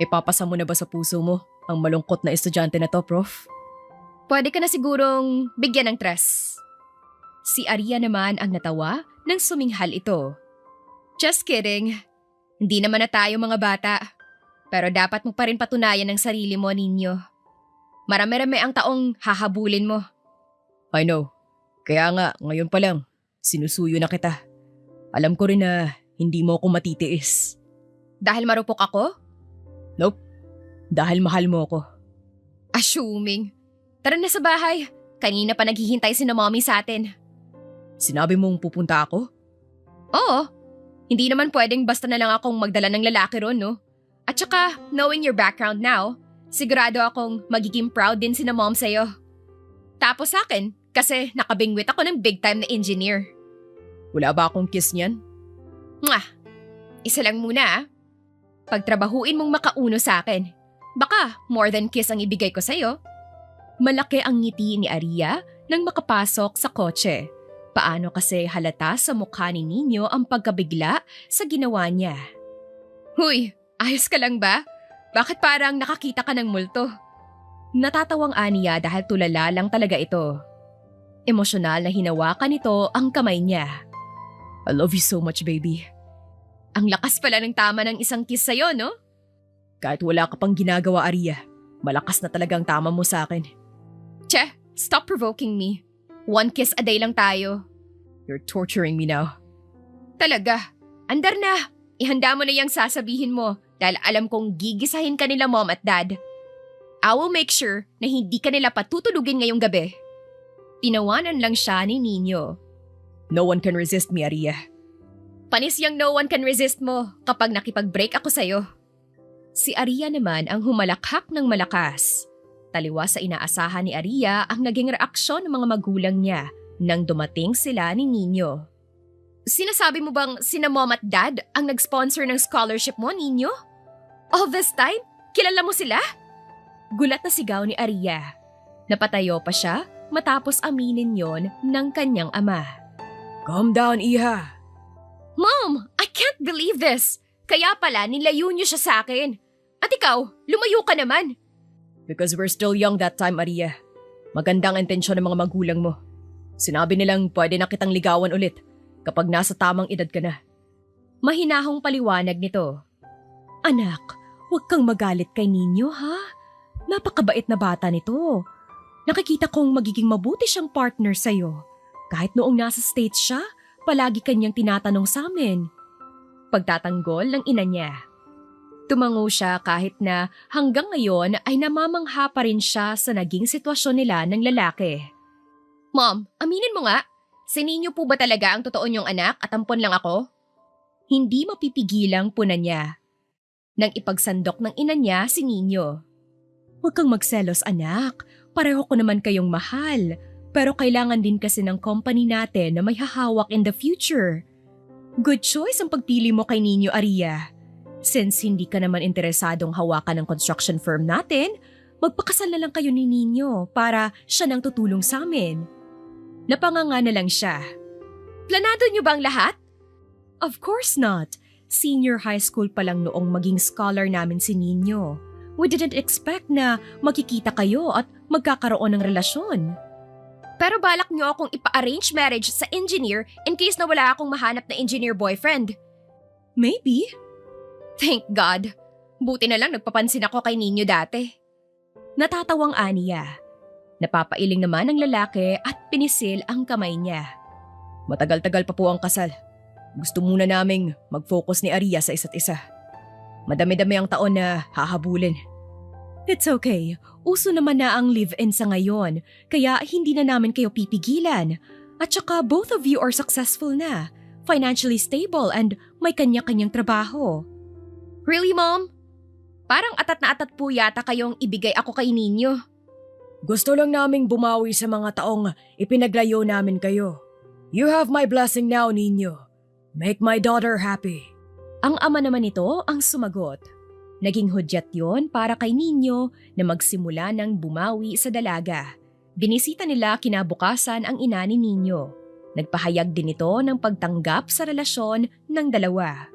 Ipapasa mo na ba sa puso mo ang malungkot na estudyante na to, Prof? Pwede ka na sigurong bigyan ng tres. Si Aria naman ang natawa nang suminghal ito. Just kidding. Hindi naman na tayo mga bata. Pero dapat mo pa rin patunayan ang sarili mo, Nino. Marami-rami ang taong hahabulin mo. I know. Kaya nga, ngayon pa lang, sinusuyo na kita. Alam ko rin na hindi mo ako matitiis. Dahil marupok ako? Nope. Dahil mahal mo ako. Assuming. Tara na sa bahay. Kanina pa naghihintay si na mommy sa atin. Sinabi mong pupunta ako? Oo. Hindi naman pwedeng basta na lang akong magdala ng lalaki ron, no? At saka, knowing your background now, sigurado akong magiging proud din si na mom sa'yo. Tapos sa akin, kasi nakabingwit ako ng big time na engineer. Wala ba akong kiss niyan? Mwah! Isa lang muna, ah. Pagtrabahuin mong makauno sa akin. Baka more than kiss ang ibigay ko sa'yo. Malaki ang ngiti ni Aria nang makapasok sa kotse. Paano kasi halata sa mukha ni Nino ang pagkabigla sa ginawa niya? Huy, ayos ka lang ba? Bakit parang nakakita ka ng multo? Natatawang aniya dahil tulala lang talaga ito. Emosyonal na hinawakan nito ang kamay niya. I love you so much, baby. Ang lakas pala ng tama ng isang kiss sa'yo, no? Kahit wala ka pang ginagawa, Aria, malakas na talagang tama mo sa akin. Che, stop provoking me. 1 kiss a day lang tayo. You're torturing me now. Talaga. Andar na. Ihanda mo na yung sasabihin mo dahil alam kong gigisahin ka nila mom at dad. I will make sure na hindi ka nila patutulugin ngayong gabi. Tinawanan lang siya ni Nino. No one can resist me, Aria. Panis yung no one can resist mo kapag nakipag-break ako sa'yo. Si Aria naman ang humalakhak ng malakas. Taliwa sa inaasahan ni Aria ang naging reaksyon ng mga magulang niya nang dumating sila ni Nino. Sinasabi mo bang sina mom at dad ang nag-sponsor ng scholarship mo, Nino? All this time? Kilala mo sila? Gulat na sigaw ni Aria. Napatayo pa siya matapos aminin yon ng kanyang ama. Calm down, Iha. Mom, I can't believe this. Kaya pala nilayo niyo siya sa akin. At ikaw, lumayo ka naman. Because we're still young that time, Aria. Magandang intensyon ng mga magulang mo. Sinabi nilang pwede na kitang ligawan ulit kapag nasa tamang edad ka na. Mahinahong paliwanag nito. Anak, huwag kang magalit kay Nino, ha? Napakabait na bata nito. Nakikita kong magiging mabuti siyang partner sa'yo. Kahit noong nasa States siya, palagi kanyang tinatanong sa amin. Pagtatanggol ng ina niya. Tumango siya kahit na hanggang ngayon ay namamangha pa rin siya sa naging sitwasyon nila ng lalaki. Mom, aminin mo nga, si Nino po ba talaga ang totoo niyong anak at ampon lang ako? Hindi mapipigilang punan niya. Nang ipagsandok ng ina niya si Nino. Huwag kang magselos anak, pareho ko naman kayong mahal. Pero kailangan din kasi ng company natin na may hahawak in the future. Good choice ang pagpili mo kay Nino Aria. Since hindi ka naman interesadong hawakan ng construction firm natin, magpakasal na lang kayo ni Nino para siya nang tutulong sa amin. Napanganga na lang siya. Planado niyo ba ang lahat? Of course not. Senior high school pa lang noong maging scholar namin si Nino. We didn't expect na makikita kayo at magkakaroon ng relasyon. Pero balak niyo akong ipa-arrange marriage sa engineer in case na wala akong mahanap na engineer boyfriend. Maybe. Thank God. Buti na lang nagpapansin ako kay Nino dati. Natatawang aniya. Napapailing naman ang lalaki at pinisil ang kamay niya. Matagal-tagal pa po ang kasal. Gusto muna naming mag-focus ni Aria sa isa't isa. Madami-dami ang taon na hahabulin. It's okay. Uso naman na ang live-in sa ngayon, kaya hindi na namin kayo pipigilan. At saka both of you are successful na, financially stable and may kanya-kanyang trabaho. Really, Mom? Parang atat na atat po yata kayong ibigay ako kay Nino. Gusto lang naming bumawi sa mga taong ipinaglayo namin kayo. You have my blessing now, Nino. Make my daughter happy. Ang ama naman nito ang sumagot. Naging hudyat yon para kay Nino na magsimula ng bumawi sa dalaga. Binisita nila kinabukasan ang ina ni Nino. Nagpahayag din ito ng pagtanggap sa relasyon ng dalawa.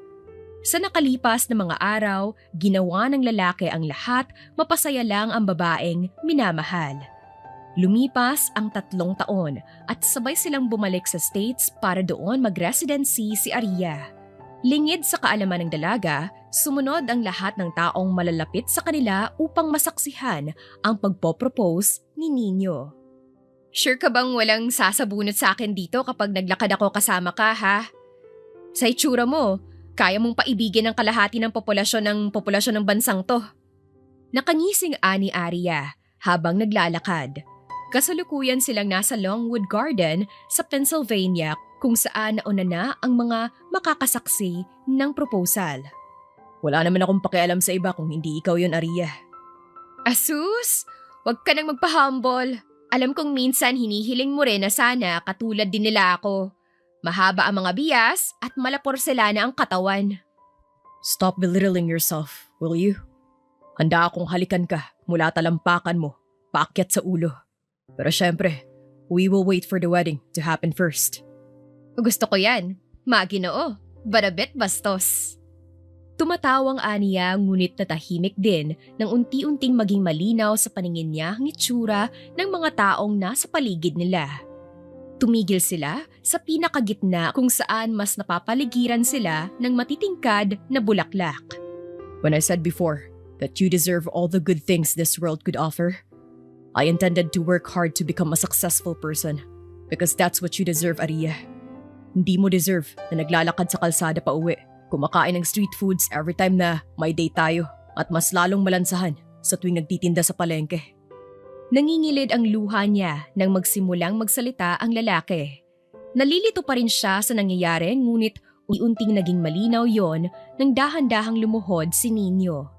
Sa nakalipas na mga araw, ginawa ng lalaki ang lahat, mapasaya lang ang babaeng minamahal. Lumipas ang 3 taon at sabay silang bumalik sa States para doon mag-residency si Aria. Lingid sa kaalaman ng dalaga, sumunod ang lahat ng taong malalapit sa kanila upang masaksihan ang pagpopropose ni Nino. Sure ka bang walang sasabunot sa akin dito kapag naglakad ako kasama ka, ha? Sa itsura mo, kaya mong paibigin ang kalahati ng populasyon ng bansang to. Nakangising ani Aria habang naglalakad. Kasalukuyan silang nasa Longwood Garden sa Pennsylvania kung saan nauna na ang mga makakasaksi ng proposal. Wala naman akong pakialam sa iba kung hindi ikaw yon, Aria. Asus! Huwag ka nang magpa-humble. Alam kong minsan hinihiling mo rin na sana katulad din nila ako. Mahaba ang mga bias at malaporselana ang katawan. Stop belittling yourself, will you? Handa akong halikan ka mula talampakan mo, paakyat sa ulo. Pero syempre, we will wait for the wedding to happen first. Gusto ko yan. Maginoo. But a bit bastos. Tumatawang aniya ngunit natahimik din nang unti-unting maging malinaw sa paningin niya ang itsura ng mga taong nasa paligid nila. Tumigil sila sa pinakagitna kung saan mas napapaligiran sila ng matitingkad na bulaklak. When I said before that you deserve all the good things this world could offer, I intended to work hard to become a successful person because that's what you deserve, Aria. Hindi mo deserve na naglalakad sa kalsada pa uwi, kumakain ng street foods every time na may date tayo at mas lalong malansahan sa tuwing nagtitinda sa palengke. Nangingilid ang luha niya nang magsimulang magsalita ang lalaki. Nalilito pa rin siya sa nangyayari ngunit unti-unting naging malinaw yon nang dahan-dahang lumuhod si Nino.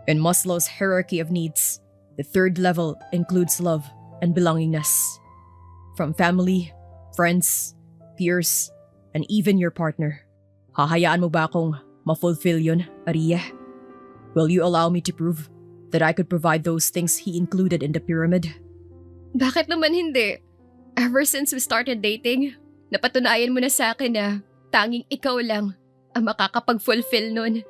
In Maslow's hierarchy of needs, the 3rd level includes love and belongingness. From family, friends, peers, and even your partner. Hahayaan mo ba akong ma-fulfill yun, Aria? Will you allow me to prove that I could provide those things he included in the pyramid? Bakit naman hindi? Ever since we started dating, napatunayan mo na sa akin na tanging ikaw lang ang makakapag-fulfill nun.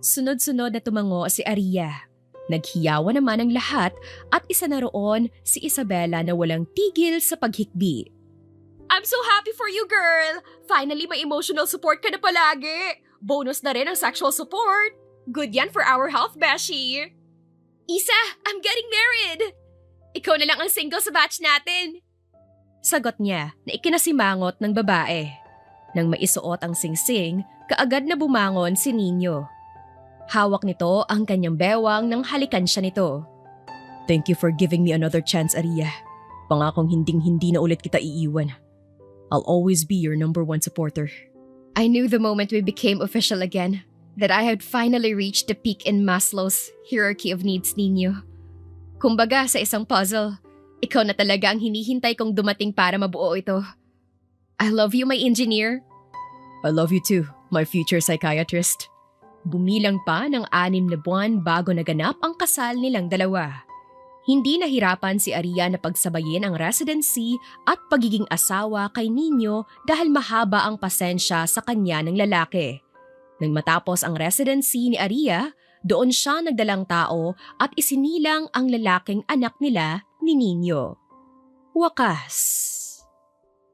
Sunod-sunod na tumango si Aria. Naghiyawan naman ang lahat at isa na roon si Isabella na walang tigil sa paghikbi. I'm so happy for you, girl! Finally, may emotional support ka na palagi! Bonus na rin ang sexual support! Good yan for our health, Beshi! Isa, I'm getting married! Ikaw na lang ang single sa batch natin! Sagot niya na ikinasimangot ng babae. Nang maisuot ang singsing, kaagad na bumangon si Nino. Hawak nito ang kanyang bewang nang halikan siya nito. Thank you for giving me another chance, Aria. Pangakong hinding-hindi na ulit kita iiwan. I'll always be your #1 supporter. I knew the moment we became official again that I had finally reached the peak in Maslow's hierarchy of needs, Ninyo. Kumbaga sa isang puzzle, ikaw na talaga ang hinihintay kong dumating para mabuo ito. I love you, my engineer. I love you too, my future psychiatrist. Bumilang pa ng 6 na buwan bago naganap ang kasal nilang dalawa. Hindi nahirapan si Aria na pagsabayin ang residency at pagiging asawa kay Nino dahil mahaba ang pasensya sa kanya ng lalaki. Nang matapos ang residency ni Aria, doon siya nagdalang tao at isinilang ang lalaking anak nila ni Nino. Wakas.